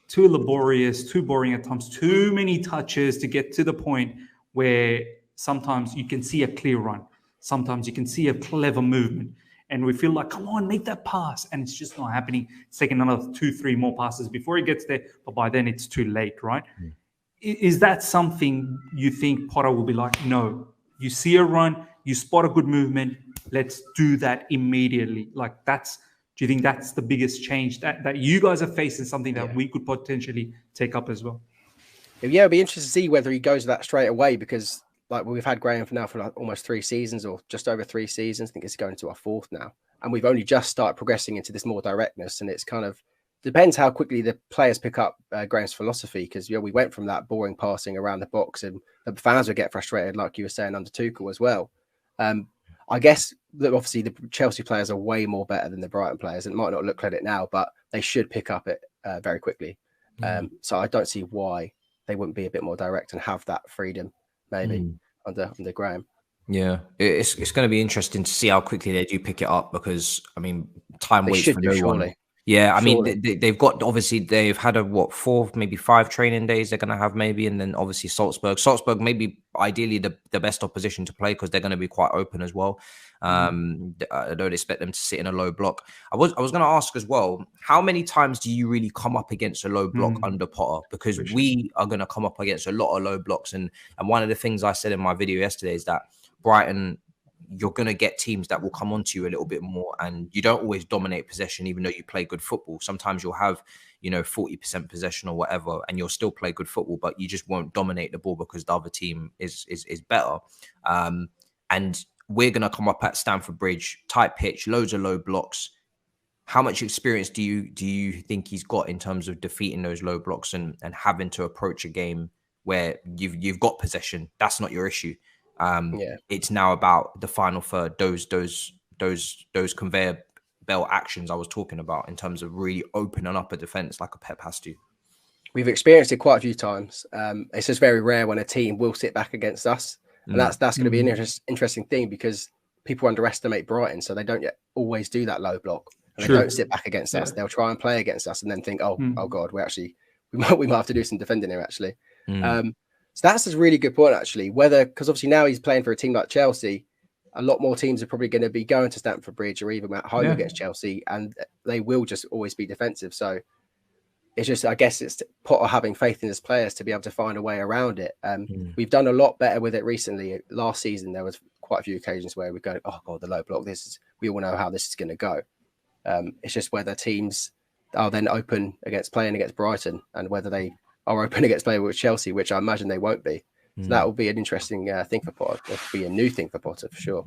too laborious, too boring at times, too many touches to get to the point where sometimes you can see a clear run. Sometimes you can see a clever movement. And we feel like, come on, make that pass. And it's just not happening. It's taking another 2-3 more passes before it gets there. But by then it's too late, right? Is that something you think Potter will be like, no, you see a run, you spot a good movement, let's do that immediately? Like, do you think that's the biggest change that you guys are facing, something that we could potentially take up as well? Yeah, it'd be interesting to see whether he goes with that straight away, because like we've had Graham for like almost 3 seasons, or just over 3 seasons. I think it's going to our 4th now. And we've only just started progressing into this more directness. And it's kind of depends how quickly the players pick up Graham's philosophy, because we went from that boring passing around the box, and the fans would get frustrated, like you were saying, under Tuchel as well. I guess that obviously the Chelsea players are way more better than the Brighton players, and it might not look like it now, but they should pick up it very quickly. So I don't see why they wouldn't be a bit more direct and have that freedom maybe under Graham. Yeah, it's going to be interesting to see how quickly they do pick it up, because I mean, time waits for no one. Yeah, I mean, they've got, obviously they've had 4, maybe 5 training days they're going to have maybe, and then obviously Salzburg maybe ideally the best opposition to play, because they're going to be quite open as well. I don't expect them to sit in a low block. I was going to ask as well, how many times do you really come up against a low block under Potter? Because we are going to come up against a lot of low blocks, and one of the things I said in my video yesterday is that Brighton, you're going to get teams that will come onto you a little bit more, and you don't always dominate possession, even though you play good football. Sometimes you'll have, 40% possession or whatever, and you'll still play good football, but you just won't dominate the ball because the other team is better. And we're going to come up at Stamford Bridge, tight pitch, loads of low blocks. How much experience do you think he's got in terms of defeating those low blocks and having to approach a game where you've got possession? That's not your issue. It's now about the final third, those conveyor belt actions I was talking about, in terms of really opening up a defense like a Pep has to. We've experienced it quite a few times. It's just very rare when a team will sit back against us, and that's going to be an interesting thing, because people underestimate Brighton, so they don't always do that low block, and they don't sit back against us. They'll try and play against us and then think, oh God, we might have to do some defending here actually. So that's a really good point, actually. Because obviously now he's playing for a team like Chelsea, a lot more teams are probably going to be going to Stamford Bridge or even at home against Chelsea, and they will just always be defensive. So it's just, I guess it's Potter having faith in his players to be able to find a way around it. We've done a lot better with it recently. Last season, there was quite a few occasions where we go, oh God, the low block, we all know how this is going to go. It's just whether teams are then open against playing against Brighton, and whether they are open against playing with Chelsea, which I imagine they won't be. So that will be an interesting thing for Potter. It'll be a new thing for Potter for sure.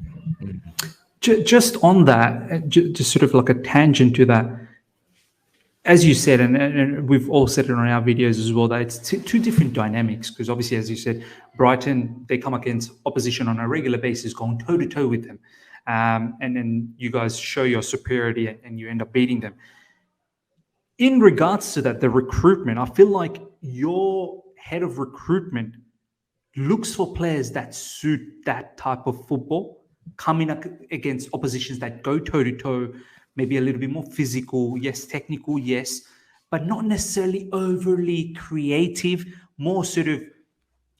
Just on that, just sort of like a tangent to that, as you said, and we've all said it on our videos as well, that it's two different dynamics. Because obviously, as you said, Brighton, they come against opposition on a regular basis, going toe-to-toe with them. And then you guys show your superiority and you end up beating them. In regards to that, the recruitment, I feel like your head of recruitment looks for players that suit that type of football, coming up against oppositions that go toe-to-toe, maybe a little bit more physical, yes, technical, yes, but not necessarily overly creative, more sort of,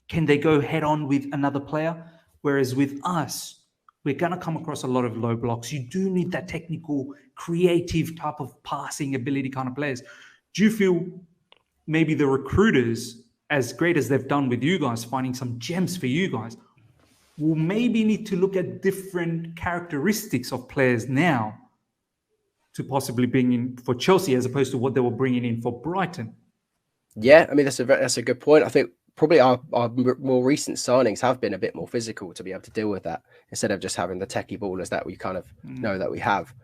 can they go head-on with another player? Whereas with us, we're going to come across a lot of low blocks. You do need that technical, creative type of passing ability kind of players. Do you feel maybe the recruiters, as great as they've done with you guys, finding some gems for you guys, will maybe need to look at different characteristics of players now to possibly bring in for Chelsea, as opposed to what they were bringing in for Brighton? Yeah, I mean, that's a good point. I think probably our more recent signings have been a bit more physical to be able to deal with that instead of just having the techie ballers that we kind of know that we have.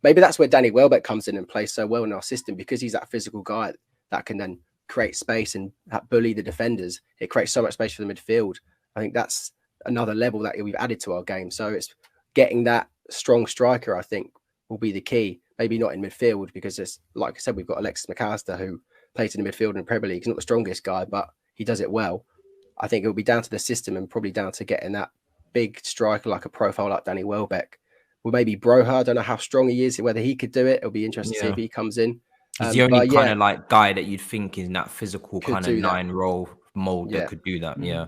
Maybe that's where Danny Welbeck comes in and plays so well in our system, because he's that physical guy that can then create space and bully the defenders. It creates so much space for the midfield. I think that's another level that we've added to our game. So it's getting that strong striker, I think, will be the key. Maybe not in midfield, because it's, like I said, we've got Alexis McAllister who plays in the midfield in the Premier League. He's not the strongest guy, but he does it well. I think it will be down to the system and probably down to getting that big striker, like a profile like Danny Welbeck. Well, maybe Broha, I don't know how strong he is, whether he could do it. It'll be interesting to see if he comes in. He's the only kind of like guy that you'd think in that physical kind of 9-role mold that could do that. Yeah.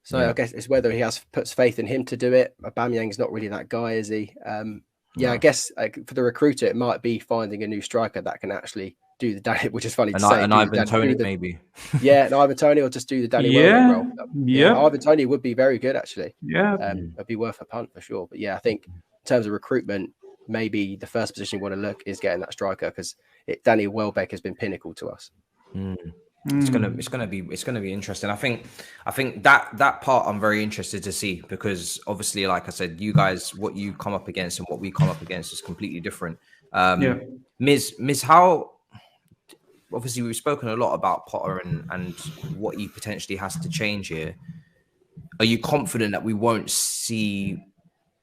So I guess it's whether he puts faith in him to do it. Aubameyang's not really that guy, is he? I guess for the recruiter, it might be finding a new striker that can actually do the Danny, which is funny to say. And Ivan Toney, maybe. And Ivan Toney, or just do the Danny Welbeck role. Ivan Toney would be very good, actually. It'd be worth a punt for sure. But I think in terms of recruitment, maybe the first position you want to look is getting that striker, because Danny Welbeck has been pinnacle to us. It's gonna be interesting. I think that part I'm very interested to see, because obviously, like I said, you guys, what you come up against and what we come up against is completely different. Miz, how obviously we've spoken a lot about Potter and what he potentially has to change here. Are you confident that we won't see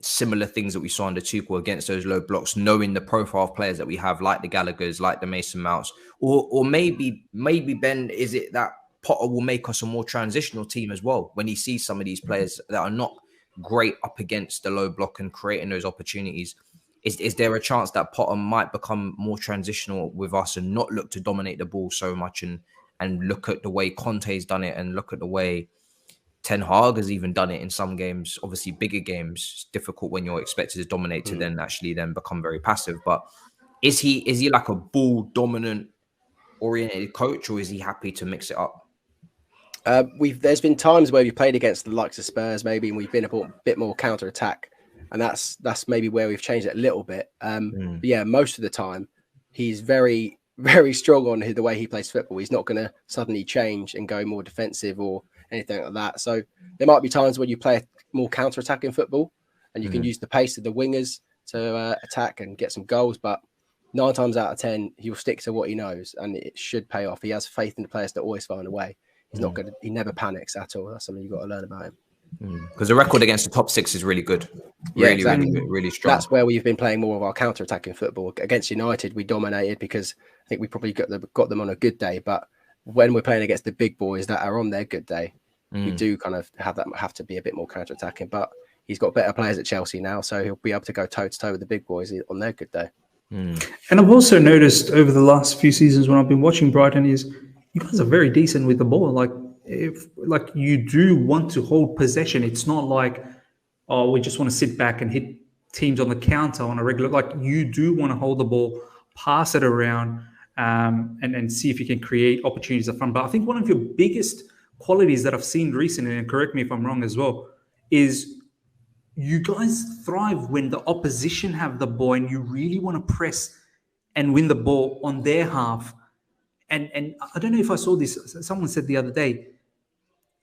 similar things that we saw under Tuchel against those low blocks, knowing the profile of players that we have, like the Gallaghers, like the Mason Mounts, or maybe Ben, is it that Potter will make us a more transitional team as well when he sees some of these players that are not great up against the low block and creating those opportunities? Is there a chance that Potter might become more transitional with us and not look to dominate the ball so much and look at the way Conte's done it and look at the way Ten Hag has even done it in some games? Obviously, bigger games, it's difficult when you're expected to dominate to then become very passive. But is he like a ball dominant oriented coach, or is he happy to mix it up? There's been times where we've played against the likes of Spurs, maybe, and we've been a bit more counter attack, and that's maybe where we've changed it a little bit. But most of the time, he's very, very strong on the way he plays football. He's not going to suddenly change and go more defensive or anything like that. So there might be times when you play more counter-attacking football and you can use the pace of the wingers to attack and get some goals, but 9 times out of 10 he'll stick to what he knows, and it should pay off. He has faith in the players that always find a way. He's not good. He never panics at all. That's something you've got to learn about him. Because the record against the top 6 is really good. Really good, really strong. That's where we've been playing more of our counter-attacking football. Against United, we dominated because I think we probably got them on a good day, but when we're playing against the big boys that are on their good day, we do kind of have to be a bit more counter-attacking. But he's got better players at Chelsea now, so he'll be able to go toe-to-toe with the big boys on their good day. And I've also noticed over the last few seasons when I've been watching Brighton is you guys are very decent with the ball. Like you do want to hold possession. It's not like, oh, we just want to sit back and hit teams on the counter on a regular. Like you do want to hold the ball, pass it around, and see if you can create opportunities up front. But I think one of your biggest qualities that I've seen recently, and correct me if I'm wrong as well, is you guys thrive when the opposition have the ball and you really want to press and win the ball on their half. And I don't know if I saw this. Someone said the other day,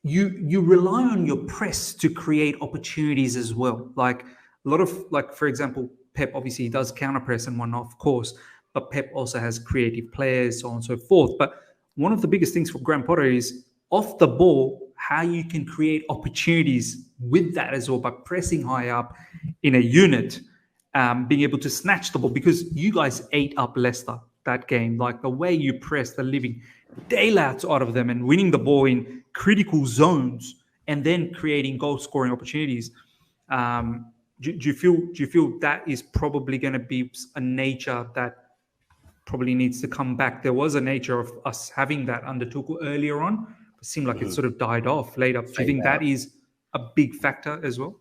you rely on your press to create opportunities as well. Like a lot of, like, for example, Pep obviously does counter press and whatnot, of course, but Pep also has creative players, so on and so forth. But one of the biggest things for Graham Potter is off the ball, how you can create opportunities with that as well by pressing high up in a unit, being able to snatch the ball, because you guys ate up Leicester that game. Like the way you press, the living daylights out of them and winning the ball in critical zones and then creating goal scoring opportunities. Do you feel that is probably going to be a nature that probably needs to come back? There was a nature of us having that under Tuchel earlier on. It seemed like it sort of died off later. Do you think that is a big factor as well?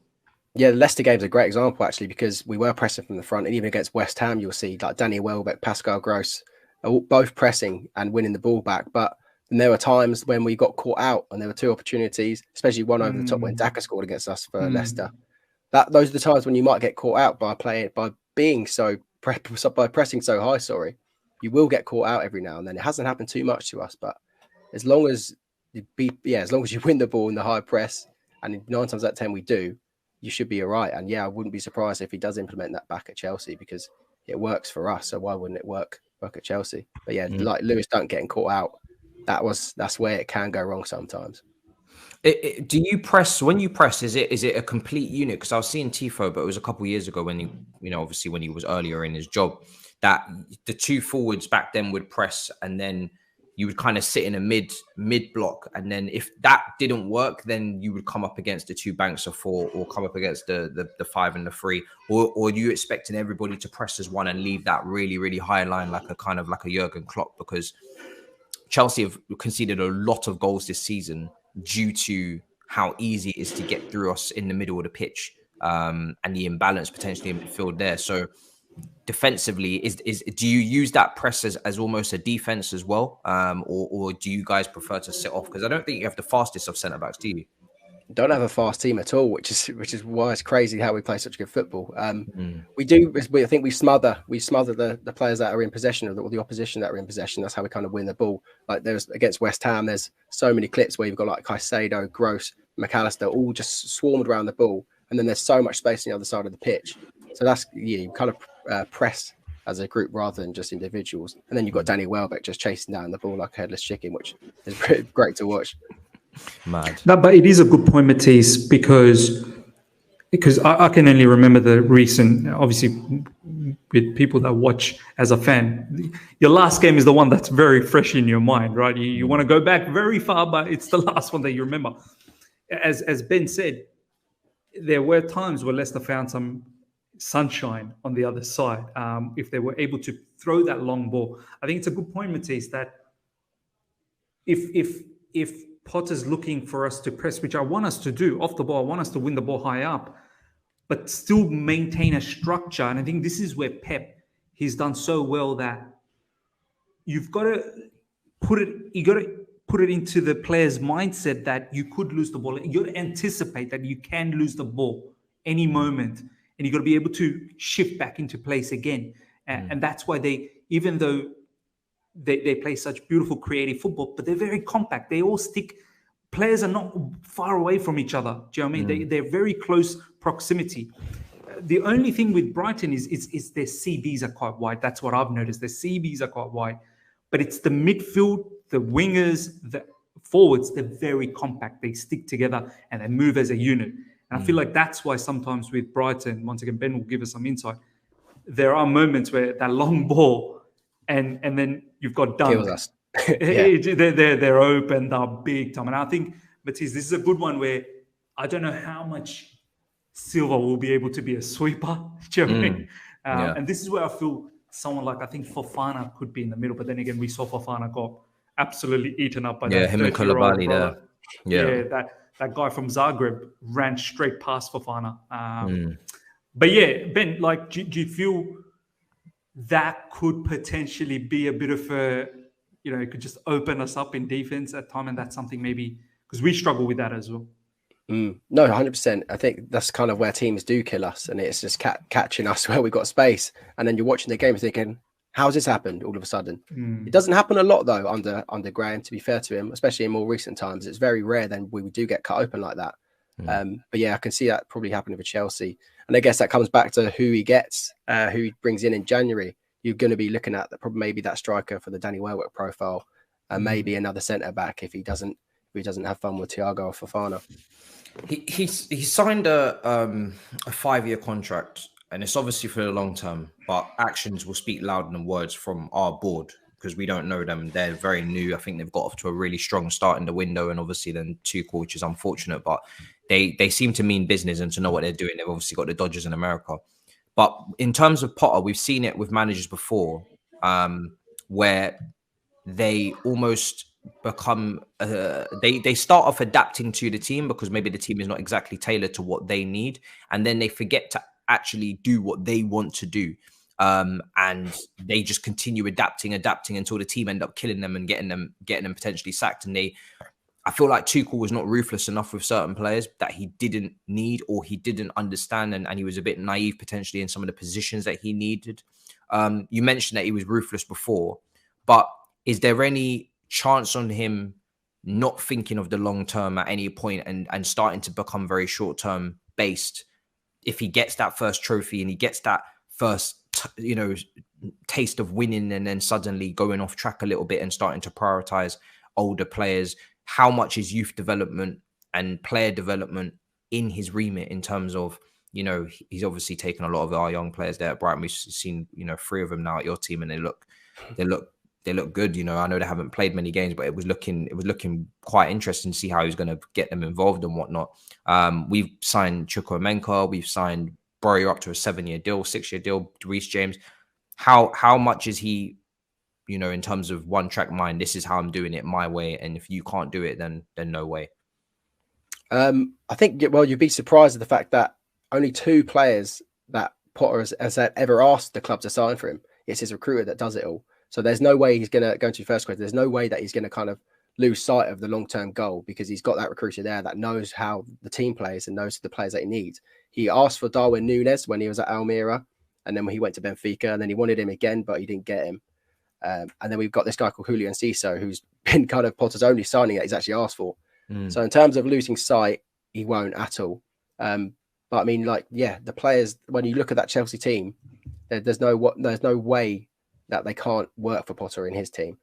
Yeah, the Leicester game's a great example, actually, because we were pressing from the front. And even against West Ham, you'll see like Danny Welbeck, Pascal Gross, both pressing and winning the ball back. But there were times when we got caught out and there were 2 opportunities, especially one over the top when Daka scored against us for Leicester. Those are the times when you might get caught out by pressing so high. You will get caught out every now and then. It hasn't happened too much to us, but as long as as long as you win the ball in the high press, and 9 times out of 10 we do, you should be all right. And yeah, I wouldn't be surprised if he does implement that back at Chelsea, because it works for us. So why wouldn't it work at Chelsea? But yeah, like Lewis Dunk getting caught out, that's where it can go wrong sometimes. Do you press when you press? Is it a complete unit? Because I was seeing Tifo, but it was a couple of years ago when obviously when he was earlier in his job, that the two forwards back then would press, and then you would kind of sit in a mid block, and then if that didn't work, then you would come up against the two banks of 4, or come up against the 5 and the 3, or you expecting everybody to press as one and leave that really, really high line like a Jurgen Klopp? Because Chelsea have conceded a lot of goals this season due to how easy it is to get through us in the middle of the pitch, and the imbalance potentially in midfield there. So defensively, do you use that press as almost a defense as well, or do you guys prefer to sit off? Because I don't think you have the fastest of centre backs, do you? Don't have a fast team at all, which is why it's crazy how we play such good football. I think we smother the players that are in possession, or the opposition that are in possession. That's how we kind of win the ball. Like there's against West Ham, there's so many clips where you've got like Caicedo, Gross, McAllister, all just swarmed around the ball, and then there's so much space on the other side of the pitch. So that's you kind of press as a group rather than just individuals. And then you've got Danny Welbeck just chasing down the ball like a headless chicken, which is great to watch. Mad. No, but it is a good point, Matisse, because I can only remember the recent, obviously, with people that watch as a fan, your last game is the one that's very fresh in your mind, right? You want to go back very far, but it's the last one that you remember. As Ben said, there were times where Leicester found some sunshine on the other side. If they were able to throw that long ball, I think it's a good point, Matisse, that if Potter's looking for us to press, which I want us to do off the ball, I want us to win the ball high up, but still maintain a structure. And I think this is where Pep, he's done so well, that you've got to put it into the player's mindset that you could lose the ball. You got to anticipate that you can lose the ball any moment, and you got to be able to shift back into place again. And that's why even though they play such beautiful creative football, but they're very compact. They all stick. Players are not far away from each other. Do you know what I mean? They're very close proximity. The only thing with Brighton is their CBs are quite wide. That's what I've noticed. Their CBs are quite wide. But it's the midfield, the wingers, the forwards, they're very compact. They stick together and they move as a unit. And I feel like that's why sometimes with Brighton, once again, Ben will give us some insight, there are moments where that long ball and then you've got Dunk. Kills us. They're open, they're big time. And I think, Matisse, this is a good one where I don't know how much Silva will be able to be a sweeper. Do you know what I mean? And this is where I feel someone like, I think Fofana could be in the middle. But then again, we saw Fofana got absolutely eaten up by that him and Koulibaly there. That guy from Zagreb ran straight past Fofana. But yeah, Ben, like, do you feel that could potentially be a bit of a, it could just open us up in defense at time, and that's something maybe, because we struggle with that as well. No, 100%. I think that's kind of where teams do kill us, and it's just catching us where we got space. And then you're watching the game thinking, how's this happened all of a sudden? It doesn't happen a lot, though, under Graham, to be fair to him, especially in more recent times. It's very rare then we do get cut open like that. But yeah, I can see that probably happening with Chelsea. And I guess that comes back to who he gets, who he brings in January. You're going to be looking at probably maybe that striker for the Danny Welbeck profile, and maybe another centre back if he doesn't have fun with Thiago or Fofana. He signed a 5-year contract, and it's obviously for the long term. But actions will speak louder than words from our board, because we don't know them. They're very new. I think they've got off to a really strong start in the window, and obviously then Tuchel, which is unfortunate, but they seem to mean business and to know what they're doing. They've obviously got the Dodgers in America. But in terms of Potter, we've seen it with managers before, where they almost become they start off adapting to the team because maybe the team is not exactly tailored to what they need, and then they forget to actually do what they want to do, and they just continue adapting until the team end up killing them and getting them potentially sacked. And I feel like Tuchel was not ruthless enough with certain players that he didn't need or he didn't understand, and he was a bit naive potentially in some of the positions that he needed. You mentioned that he was ruthless before, but is there any chance on him not thinking of the long term at any point and starting to become very short term based. If he gets that first trophy and he gets that first, taste of winning, and then suddenly going off track a little bit and starting to prioritize older players, how much is youth development and player development in his remit in terms of, he's obviously taken a lot of our young players there at Brighton. We've seen, 3 of them now at your team, and they look good. I know they haven't played many games, but it was looking quite interesting to see how he's going to get them involved and whatnot. We've signed Chukwuemeka, we've signed Borja up to a 7-year deal, 6-year deal, Reece James. How much is he, in terms of one track mind, this is how I'm doing it my way, and if you can't do it, then no way. I think, you'd be surprised at the fact that only 2 players that Potter has ever asked the club to sign for him. It's his recruiter that does it all. So there's no way he's going to go into your first question. There's no way that he's going to kind of lose sight of the long-term goal, because he's got that recruiter there that knows how the team plays and knows the players that he needs. He asked for Darwin Núñez when he was at Almira, and then when he went to Benfica, and then he wanted him again, but he didn't get him. And then we've got this guy called Julian Ciso, who's been kind of Potter's only signing that he's actually asked for. So in terms of losing sight, he won't at all. But I mean, the players, when you look at that Chelsea team, there's no way that they can't work for Potter in his team.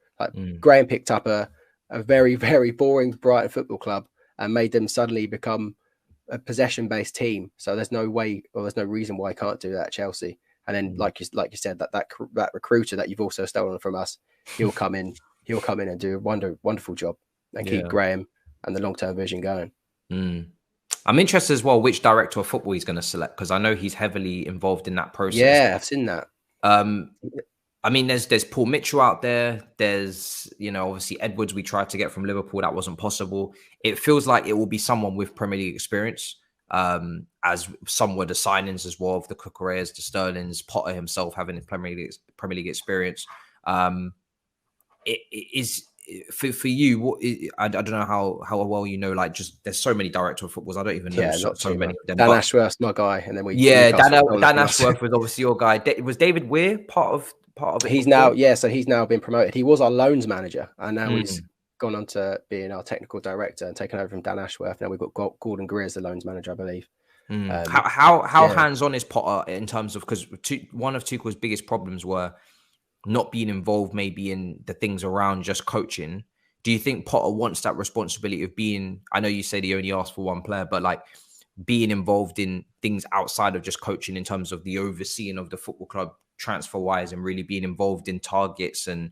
Graham picked up a very, very boring Brighton Football Club and made them suddenly become a possession-based team. So there's no way, or there's no reason why I can't do that at Chelsea. And then, like you said, that recruiter that you've also stolen from us, he'll come in and do a wonderful job and keep Graham and the long-term vision going. I'm interested as well which director of football he's going to select, because I know he's heavily involved in that process. Yeah, I've seen that. I mean, there's Paul Mitchell out there. There's, obviously Edwards we tried to get from Liverpool. That wasn't possible. It feels like it will be someone with Premier League experience, as some were the signings as well, of the Cucureas, the Sterlings, Potter himself having Premier League experience. It is for you. I don't know how well just there's so many director of footballs. I don't even know so many. Dan Ashworth's my guy, and then Dan Ashworth was obviously your guy. Was David Weir part of it? He's now he's now been promoted. He was our loans manager, and now he's gone on to being our technical director and taken over from Dan Ashworth. Now we've got Gordon Greer as the loans manager, I believe. How hands-on is Potter in terms of, because one of Tuchel's biggest problems were not being involved maybe in the things around just coaching. Do you think Potter wants that responsibility of being, I know you say he only asked for one player, but being involved in things outside of just coaching in terms of the overseeing of the football club transfer wise, and really being involved in targets and,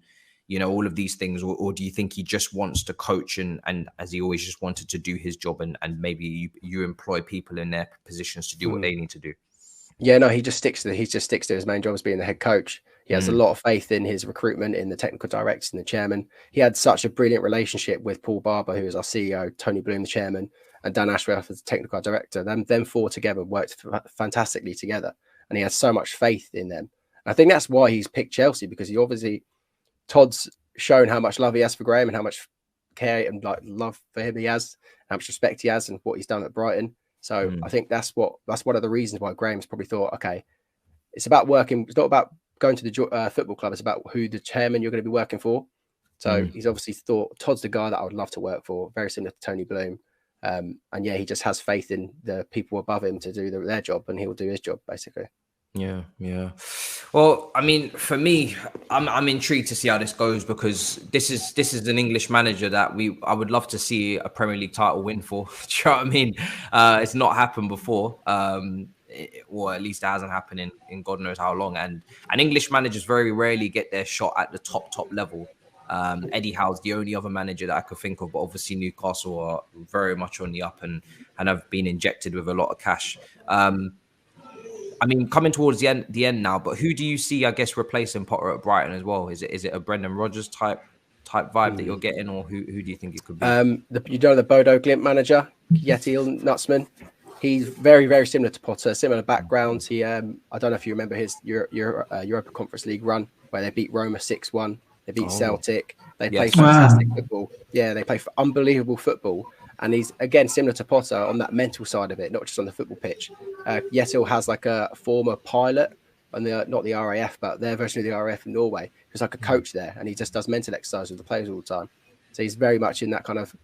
all of these things? Or do you think he just wants to coach and as he always just wanted to do his job, and maybe you employ people in their positions to do what they need to do? Yeah, no, he just sticks to his main job as being the head coach. He has a lot of faith in his recruitment, in the technical directors and the chairman. He had such a brilliant relationship with Paul Barber, who is our CEO, Tony Bloom, the chairman, and Dan Ashworth as the technical director. Them 4 together worked fantastically together, and he has so much faith in them. And I think that's why he's picked Chelsea, because Todd's shown how much love he has for Graham and how much care and love for him he has, how much respect he has, and what he's done at Brighton. So I think that's one of the reasons why Graham's probably thought, okay, it's about working. It's not about going to the football club. It's about who the chairman you're going to be working for. So he's obviously thought Todd's the guy that I would love to work for, very similar to Tony Bloom. And he just has faith in the people above him to do their job, and he'll do his job basically. Yeah. Well, I mean, for me, I'm intrigued to see how this goes, because this is an English manager that I would love to see a Premier League title win for. Do you know what I mean? It's not happened before. Or at least it hasn't happened in God knows how long. And English managers very rarely get their shot at the top level. Eddie Howe's the only other manager that I could think of, but obviously Newcastle are very much on the up and have been injected with a lot of cash. I mean, coming towards the end now, but who do you see, I guess, replacing Potter at Brighton as well? Is it a Brendan Rodgers type vibe that you're getting, or who do you think it could be? The Bodo Glimt manager, Yetil Nutsman. He's very, very similar to Potter, similar backgrounds. He, I don't know if you remember his Europa Conference League run where they beat Roma 6-1. They beat Celtic. They play fantastic football. Yeah, they play unbelievable football. And he's, again, similar to Potter on that mental side of it, not just on the football pitch. Yetil has a former pilot, on not the RAF, but their version of the RAF in Norway, who's like a coach there. And he just does mental exercise with the players all the time. So he's very much in that kind of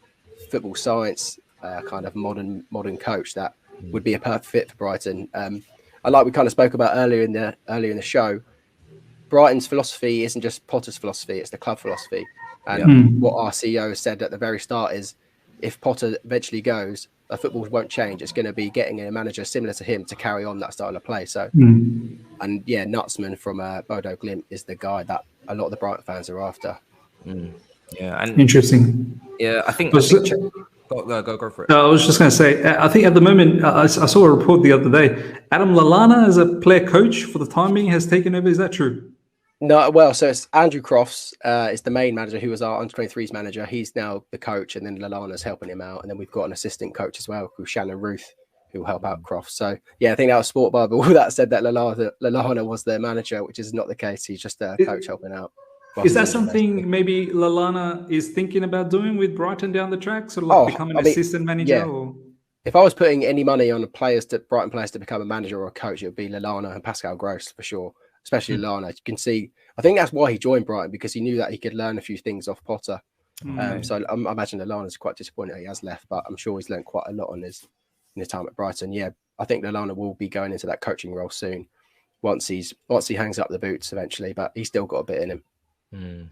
football science kind of modern coach that would be a perfect fit for Brighton. And like we kind of spoke about earlier in the show, Brighton's philosophy isn't just Potter's philosophy; it's the club philosophy. And what our CEO said at the very start is, if Potter eventually goes, football won't change. It's going to be getting a manager similar to him to carry on that style of play. So, and yeah, Nutsman from Bodo Glimt is the guy that a lot of the Brighton fans are after. Yeah, and interesting. Yeah, I think go for it. I was just going to say, I think at the moment, I saw a report the other day. Adam Lallana, as a player coach for the time being, has taken over. Is that true? No, well, so it's Andrew Crofts is the main manager, who was our under-23s manager. He's now the coach, and then Lallana's helping him out. And then we've got an assistant coach as well, called Shannon Ruth, who will help out Crofts. So, yeah, I think that was Sport Bible that said that Lallana was the manager, which is not the case. He's just a coach helping out. Is that something maybe Lallana is thinking about doing with Brighton down the track? Sort of like becoming assistant manager? Yeah. Or? If I was putting any money on Brighton players to become a manager or a coach, it would be Lallana and Pascal Gross for sure. Especially Lallana. You can see, I think that's why he joined Brighton, because he knew that he could learn a few things off Potter. So I imagine Lallana's quite disappointed that he has left, but I'm sure he's learned quite a lot in his time at Brighton. Yeah, I think Lallana will be going into that coaching role soon, once he hangs up the boots eventually, but he's still got a bit in him.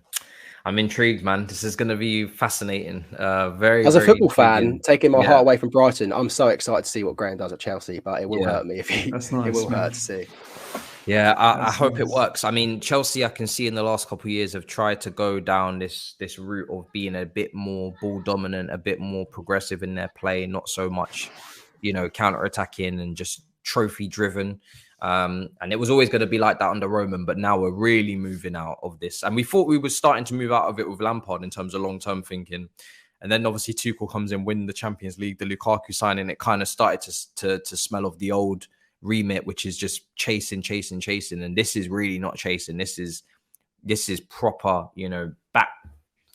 I'm intrigued, man. This is going to be fascinating. Very as a football fan, taking my heart away from Brighton, I'm so excited to see what Graham does at Chelsea, but it will hurt me if he. That's nice, it will hurt to see. Yeah, I hope it works. I mean, Chelsea, I can see in the last couple of years have tried to go down this route of being a bit more ball dominant, a bit more progressive in their play, not so much, counter-attacking and just trophy driven. And it was always going to be like that under Roman, but now we're really moving out of this. And we thought we were starting to move out of it with Lampard in terms of long-term thinking. And then obviously Tuchel comes in, win the Champions League, the Lukaku signing, it kind of started to smell of the old remit, which is just chasing. And this is really not chasing. This is proper,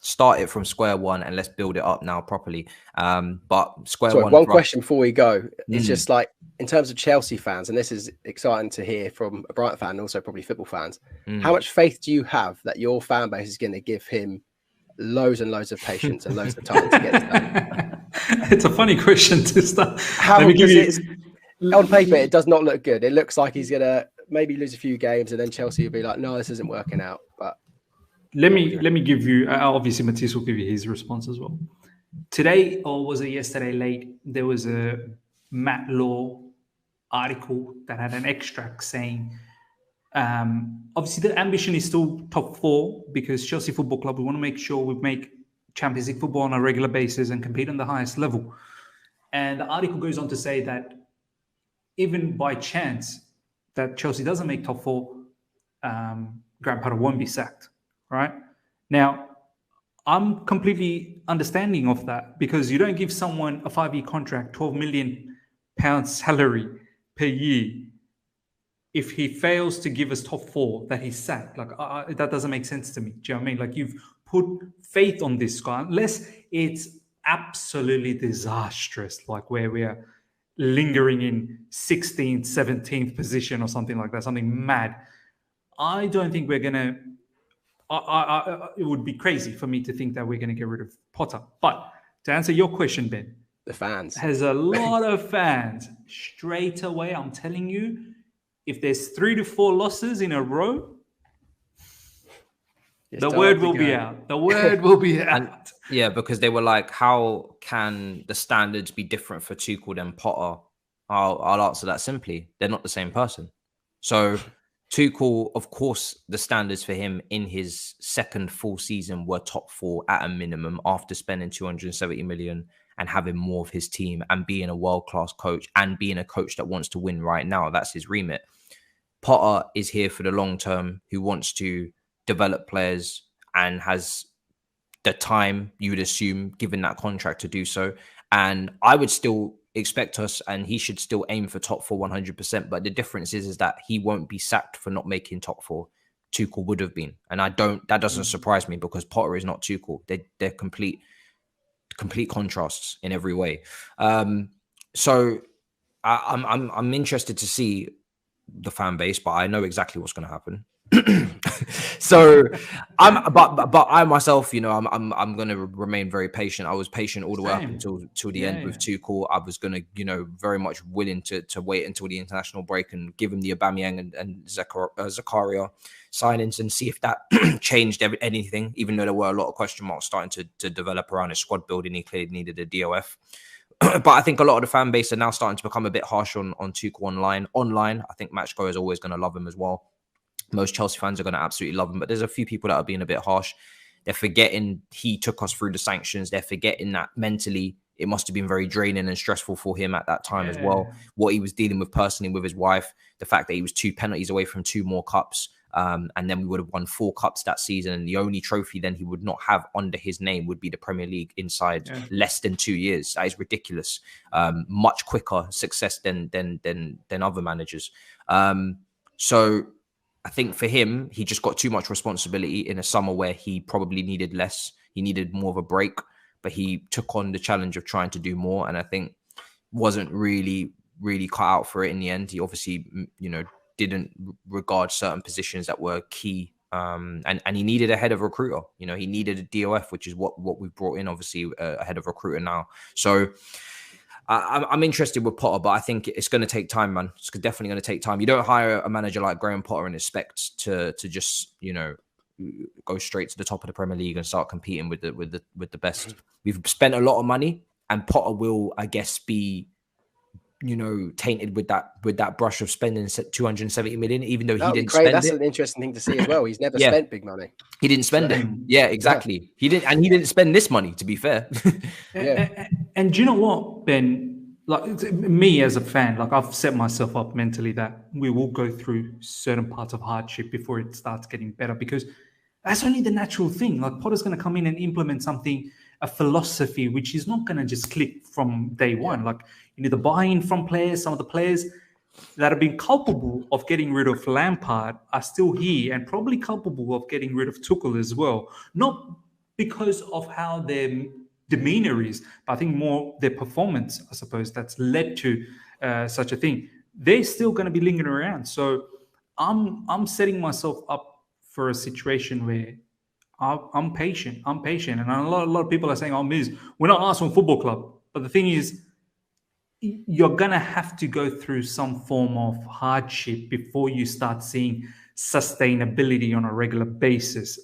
start it from square one and let's build it up now properly. But one question before we go. It's just like, in terms of Chelsea fans, and this is exciting to hear from a Brighton fan and also probably football fans, how much faith do you have that your fan base is going to give him loads and loads of patience and loads of time to get this done? It's a funny question to start. On paper, it does not look good. It looks like he's going to maybe lose a few games and then Chelsea will be like, no, this isn't working out. But let me give you, obviously Matisse will give you his response as well. Today, or was it yesterday late, there was a Matt Law article that had an extract saying, obviously the ambition is still top 4 because Chelsea Football Club, we want to make sure we make Champions League football on a regular basis and compete on the highest level. And the article goes on to say that even by chance that Chelsea doesn't make top 4, Graham Potter won't be sacked, right? Now, I'm completely understanding of that, because you don't give someone a 5-year contract, £12 million salary per year. If he fails to give us top 4, that he's sacked. Like, that doesn't make sense to me. Do you know what I mean? Like, you've put faith on this guy, unless it's absolutely disastrous, like where we are lingering in 16th, 17th position or something like that, something mad. I don't think we're going to... it would be crazy for me to think that we're going to get rid of Potter. But to answer your question, Ben, the fans has a lot of fans straight away. I'm telling you, if there's 3 to 4 losses in a row, the word will be out. The word will be out. Yeah, because they were like, how can the standards be different for Tuchel than Potter? I'll answer that simply. They're not the same person. So Tuchel, of course, the standards for him in his second full season were top 4 at a minimum, after spending 270 million and having more of his team and being a world-class coach and being a coach that wants to win right now. That's his remit. Potter is here for the long term, who wants to develop players and has the time, you would assume, given that contract, to do so. And I would still expect us, and he should still aim for top 4 100%. But the difference is that he won't be sacked for not making top 4. Tuchel would have been. And that doesn't surprise me, because Potter is not Tuchel. They're complete contrasts in every way. So I'm interested to see the fan base, but I know exactly what's going to happen. So but I myself, you know, I'm going to remain very patient. I was patient all the way up until the end with Tuchel. I was going to, you know, very much willing to wait until the international break and give him the Aubameyang and Zakaria signings and see if that changed anything, even though there were a lot of question marks starting to develop around his squad building. He clearly needed a DOF. But I think a lot of the fan base are now starting to become a bit harsh on Tuchel online. I think Matchgo is always going to love him as well. Most Chelsea fans are going to absolutely love him, but there's a few people that are being a bit harsh. They're forgetting he took us through the sanctions. They're forgetting that mentally it must have been very draining and stressful for him at that time as well. What he was dealing with personally with his wife, the fact that he was 2 penalties away from 2 more cups. And then we would have won 4 cups that season. And the only trophy then he would not have under his name would be the Premier League inside less than 2 years. That is ridiculous. Much quicker success than other managers. So I think for him, he just got too much responsibility in a summer where he probably needed less. He needed more of a break, but he took on the challenge of trying to do more. And I think wasn't really cut out for it in the end. He obviously, you know, didn't regard certain positions that were key. And he needed a head of recruiter. You know, he needed a DOF, which is what we've brought in, obviously, a head of recruiter now. So I'm interested with Potter, but I think it's going to take time, man. It's definitely going to take time. You don't hire a manager like Graham Potter and expect to just, you know, go straight to the top of the Premier League and start competing with the best. We've spent a lot of money, and Potter will, I guess, be, you know, tainted with that brush of spending 270 million, even though he didn't spend it. That's an interesting thing to see as well. He's never spent big money. He didn't spend it. Yeah, exactly. He didn't spend this money, to be fair. And do you know what, Ben? Like me as a fan, like I've set myself up mentally that we will go through certain parts of hardship before it starts getting better, because that's only the natural thing. Like Potter's going to come in and implement something, a philosophy, which is not going to just click from day one. Like you need the buy-in from players. Some of the players that have been culpable of getting rid of Lampard are still here and probably culpable of getting rid of Tuchel as well. Not because of how their demeanor is, but I think more their performance, I suppose, that's led to such a thing. They're still going to be lingering around. So I'm setting myself up for a situation where I'm patient. And a lot of people are saying, "Oh, Miz, we're not Arsenal Football Club." But the thing is, you're going to have to go through some form of hardship before you start seeing sustainability on a regular basis.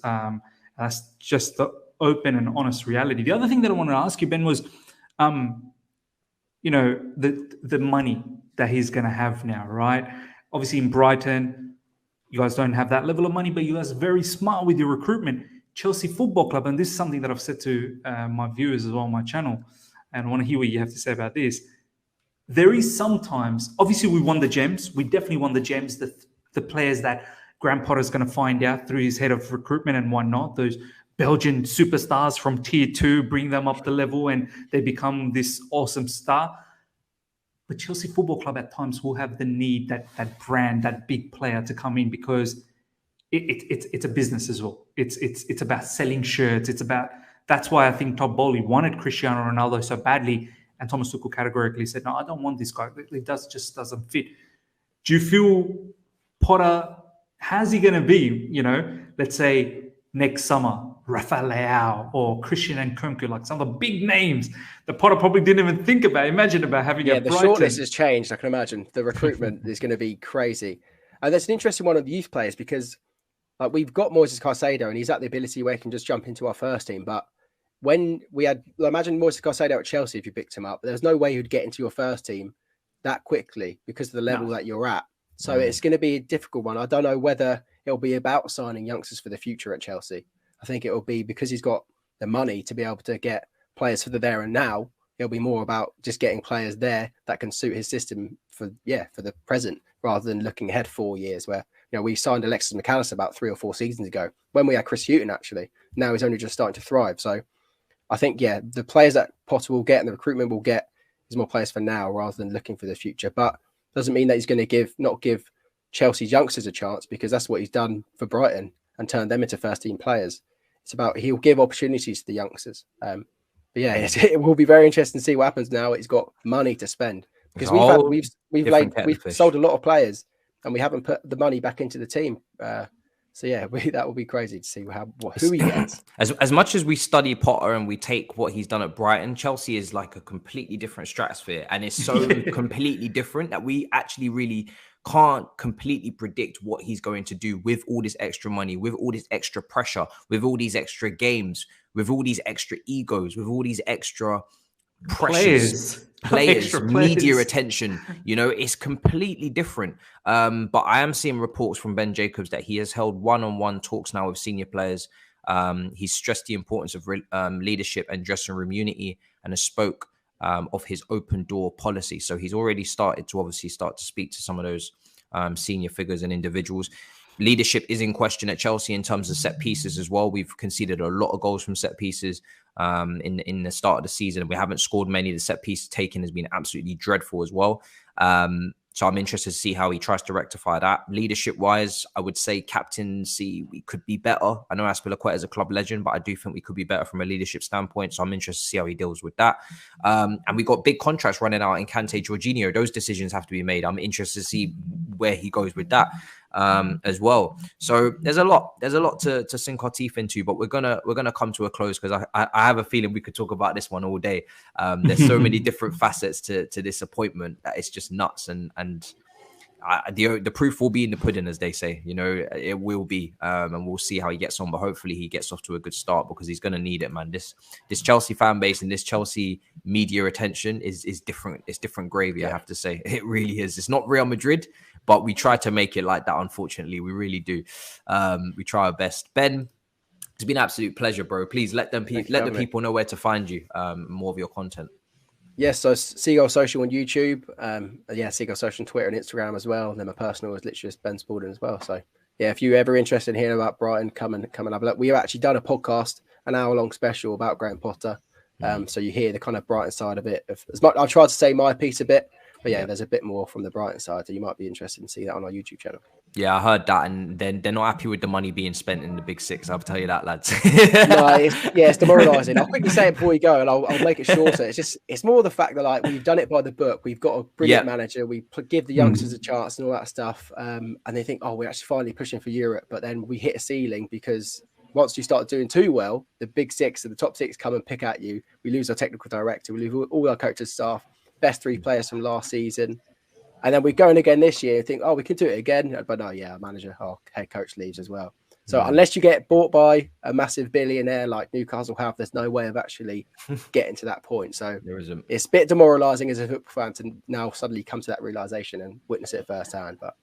That's just the open and honest reality. The other thing that I wanted to ask you, Ben, was, you know, the money that he's going to have now, right? Obviously in Brighton, you guys don't have that level of money, but you guys are very smart with your recruitment. Chelsea Football Club, and this is something that I've said to my viewers as well on my channel, and I want to hear what you have to say about this. There is sometimes, obviously we won the gems. We definitely won the gems, the players that Graham Potter's going to find out through his head of recruitment and whatnot, those Belgian superstars from tier 2, bring them up the level and they become this awesome star. But Chelsea Football Club at times will have the need, that brand, that big player to come in, because it's a business as well. It's about selling shirts. That's why I think Todd Bowley wanted Cristiano Ronaldo so badly, and Thomas Tuchel categorically said, "No, I don't want this guy. It just doesn't fit." Do you feel Potter, how's he going to be, you know, let's say next summer, Rafael Leao or Christian Nkunku, like some of the big names that Potter probably didn't even think about, imagine about having a the Brighton. shortlist has changed, I can imagine. The recruitment is going to be crazy. And there's an interesting one of the youth players, because like we've got Moises Caicedo and he's at the ability where he can just jump into our first team. But when we had, imagine Moises Caicedo at Chelsea, if you picked him up, there's no way he'd get into your first team that quickly because of the level that you're at. So it's going to be a difficult one. I don't know whether it'll be about signing youngsters for the future at Chelsea. I think it will be, because he's got the money to be able to get players for the there and now. It'll be more about just getting players there that can suit his system for the present, rather than looking ahead 4 years where, you know, we signed Alexis McAllister about 3 or 4 seasons ago when we had Chris Hughton, actually. Now he's only just starting to thrive. So I think, the players that Potter will get and the recruitment will get is more players for now rather than looking for the future. But doesn't mean that he's going to not give Chelsea's youngsters a chance, because that's what he's done for Brighton and turned them into first team players. It's about, he'll give opportunities to the youngsters. But it will be very interesting to see what happens now. He's got money to spend, because we've sold a lot of players and we haven't put the money back into the team. So yeah, that would be crazy to see who he gets. As much as we study Potter and we take what he's done at Brighton, Chelsea is like a completely different stratosphere, and it's so completely different that we actually really can't completely predict what he's going to do with all this extra money, with all this extra pressure, with all these extra games, with all these extra egos, with all these extra players, media attention. You know, it's completely different. But I am seeing reports from Ben Jacobs that he has held one-on-one talks now with senior players. He's stressed the importance of leadership and dressing room unity, and has spoke of his open door policy. So he's already started to speak to some of those senior figures and individuals. Leadership is in question at Chelsea in terms of set pieces as well. We've conceded a lot of goals from set pieces in the start of the season. We haven't scored many. The set piece taken has been absolutely dreadful as well. So I'm interested to see how he tries to rectify that. Leadership-wise, I would say captaincy, we could be better. I know Aspilicueta is a club legend, but I do think we could be better from a leadership standpoint. So I'm interested to see how he deals with that. And we got big contracts running out in Kante, Jorginho. Those decisions have to be made. I'm interested to see where he goes with that as well. So there's a lot to sink our teeth into, but we're gonna come to a close because I have a feeling we could talk about this one all day. There's so many different facets to this appointment that it's just nuts, and the proof will be in the pudding, as they say. You know, it will be, and we'll see how he gets on. But hopefully, he gets off to a good start because he's going to need it, man. This Chelsea fan base and this Chelsea media attention is different. It's different gravy, I have to say. It really is. It's not Real Madrid, but we try to make it like that. Unfortunately, we really do. We try our best. Ben, it's been an absolute pleasure, bro. Please let the people know where to find you. More of your content. Yes, so Seagull Social on YouTube. Seagull Social on Twitter and Instagram as well. And then my personal is literally just Ben Spalding as well. So yeah, if you're ever interested in hearing about Brighton, come and have a look. We have actually done a podcast, an hour-long special about Graham Potter. So you hear the kind of Brighton side of it. I'll try to say my piece a bit, but yeah, there's a bit more from the Brighton side. So you might be interested in seeing that on our YouTube channel. Yeah, I heard that, and then they're not happy with the money being spent in the Big Six. I'll tell you that, lads. It's demoralising. I'll quickly say it before you go, and I'll make it shorter. It's more the fact that like we've done it by the book. We've got a brilliant manager. We give the youngsters a chance and all that stuff, and they think, oh, we're actually finally pushing for Europe. But then we hit a ceiling because once you start doing too well, the Big Six and the top six come and pick at you. We lose our technical director. We lose all our coaches' staff, best three players from last season. And then we're going again this year and think, oh, we can do it again. But no, our manager, our head coach leaves as well. So unless you get bought by a massive billionaire like Newcastle have, there's no way of actually getting to that point. So it's a bit demoralising as a football fan to now suddenly come to that realisation and witness it firsthand. But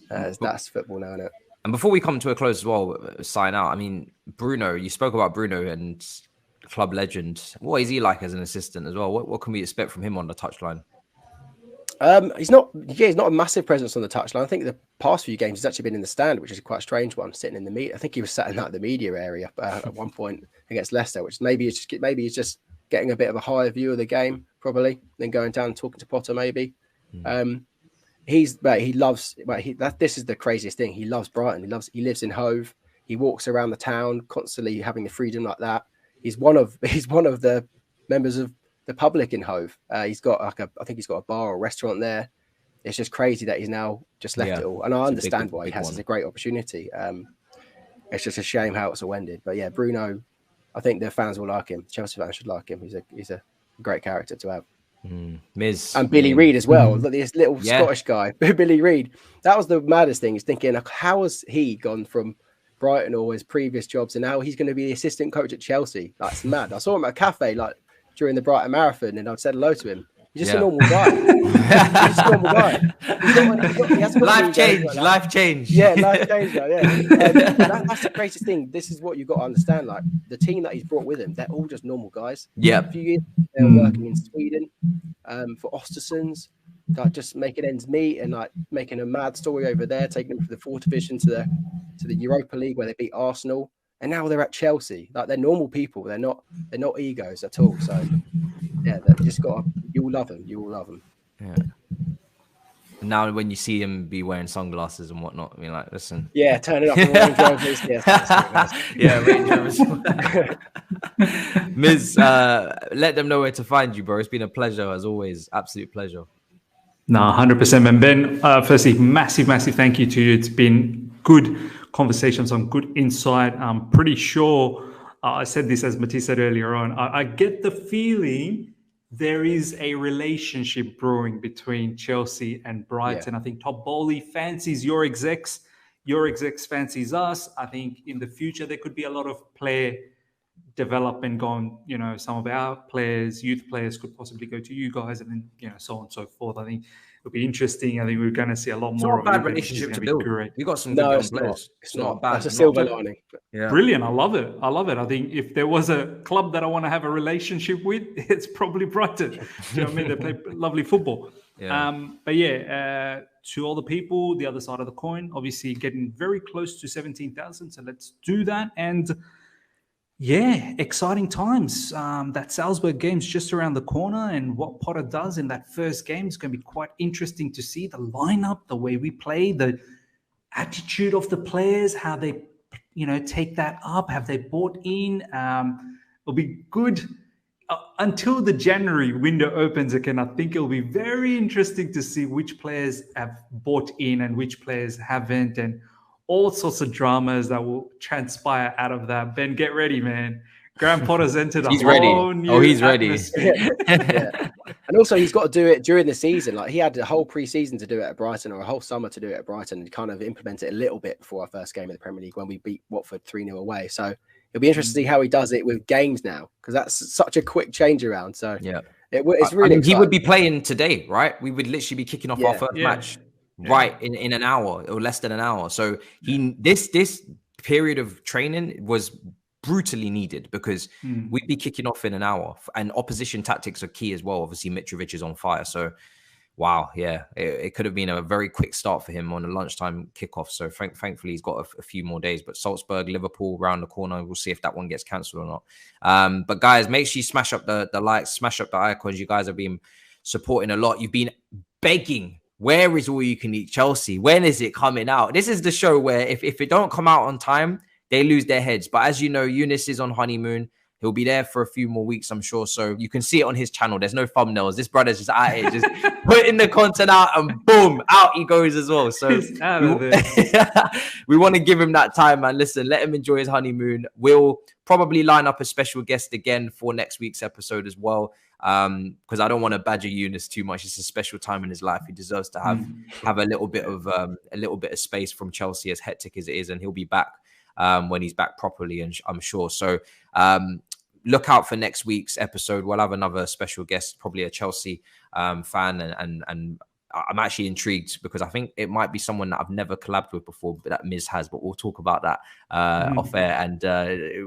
that's football now, isn't it? And before we come to a close as well, sign out. I mean, Bruno, you spoke about Bruno and club legend. What is he like as an assistant as well? What can we expect from him on the touchline? He's not a massive presence on the touchline. I think the past few games he's actually been in the stand, which is quite a strange one, sitting in the media. I think he was sat in the media area at one point against Leicester, which maybe he's just getting a bit of a higher view of the game, probably, than going down and talking to Potter, maybe. This is the craziest thing. He loves Brighton. He lives in Hove. He walks around the town constantly having the freedom like that. He's one of the members of the public in Hove. He's got I think he's got a bar or restaurant there. It's just crazy that he's now just left it all. And I understand why he has. It's a great opportunity. It's just a shame how it's all ended. But yeah, Bruno, I think the fans will like him. Chelsea fans should like him. He's a great character to have. Miz and Billy Reid as well. This little Scottish guy, Billy Reid. That was the maddest thing. He's thinking, how has he gone from Brighton or his previous jobs and now he's going to be the assistant coach at Chelsea? That's mad. I saw him at a cafe during the Brighton Marathon, and I'd said hello to him. He's just a normal guy. He's just a normal guy. Life change. Yeah, life change. That's the greatest thing. This is what you've got to understand. Like the team that he's brought with him, they're all just normal guys. Yeah. A few years they were working in Sweden for Östersunds, like just making ends meet and like making a mad story over there, taking them from the 4th division to the Europa League where they beat Arsenal. And now they're at Chelsea. Like they're normal people. They're not egos at all. So yeah, they just you'll love them. You will love them. Yeah. Now when you see him be wearing sunglasses and whatnot, I mean, like, listen. Yeah, turn it up. Range Rovers. Range Rovers. Miz, let them know where to find you, bro. It's been a pleasure as always. Absolute pleasure. No, 100%, man. Ben, firstly, massive thank you to you. It's been good conversation, some good insight. I'm pretty sure, I said this as Matisse said earlier on, I get the feeling there is a relationship brewing between Chelsea and Brighton. I think Top Bowley fancies your execs fancies us. I think in the future there could be a lot of player development going, some of our players, youth players could possibly go to you guys, and then, so on and so forth. I think it'll be interesting. I think we're going to see a lot more of it. It's not a bad relationship to build. Great. We got some good young players. It's not bad. That's a silver lining. Yeah. Brilliant. I love it. I think if there was a club that I want to have a relationship with, it's probably Brighton. Do you know what I mean? They play lovely football. Yeah. But to all the people, the other side of the coin, obviously getting very close to 17,000. So let's do that. And exciting times. That Salzburg game's just around the corner, and what Potter does in that first game is going to be quite interesting to see. The lineup, the way we play, the attitude of the players, how they, take that up. Have they bought in? It'll be good until the January window opens again. I think it'll be very interesting to see which players have bought in and which players haven't, and all sorts of dramas that will transpire out of that. Ben, get ready, man. Graham Potter's entered a whole new atmosphere. And also he's got to do it during the season. Like, he had a whole pre-season to do it at Brighton, or a whole summer to do it at Brighton, and kind of implement it a little bit before our first game in the Premier League when we beat Watford 3-0 away. So it'll be interesting to see how he does it with games now, because that's such a quick change around. So it's really exciting. He would be playing today, right? We would literally be kicking off our first match. Right, in an hour or less than an hour. So this period of training was brutally needed, because we'd be kicking off in an hour, and opposition tactics are key as well. Obviously, Mitrovic is on fire. So, wow, it could have been a very quick start for him on a lunchtime kickoff. So thankfully, he's got a few more days. But Salzburg, Liverpool, round the corner. We'll see if that one gets cancelled or not. But guys, make sure you smash up the likes, smash up the icons. You guys have been supporting a lot. You've been begging. Where is All You Can Eat Chelsea? When is it coming out? This is the show where if it don't come out on time, they lose their heads. But as you know, Eunice is on honeymoon. He'll be there for a few more weeks, I'm sure. So you can see it on his channel. There's no thumbnails. This brother's just out here, just putting the content out, and boom, out he goes as well. So we want to give him that time, man. Listen, let him enjoy his honeymoon. We'll probably line up a special guest again for next week's episode as well. Because I don't want to badger Eunice too much. It's a special time in his life. He deserves to have a little bit of space from Chelsea, as hectic as it is, and he'll be back when he's back properly, and I'm sure. So look out for next week's episode. We'll have another special guest, probably a Chelsea fan, and I'm actually intrigued, because I think it might be someone that I've never collabed with before, but that Miz has. But we'll talk about that off air, and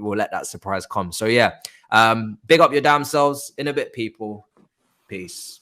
we'll let that surprise come. So big up your damn selves. In a bit, people. Peace.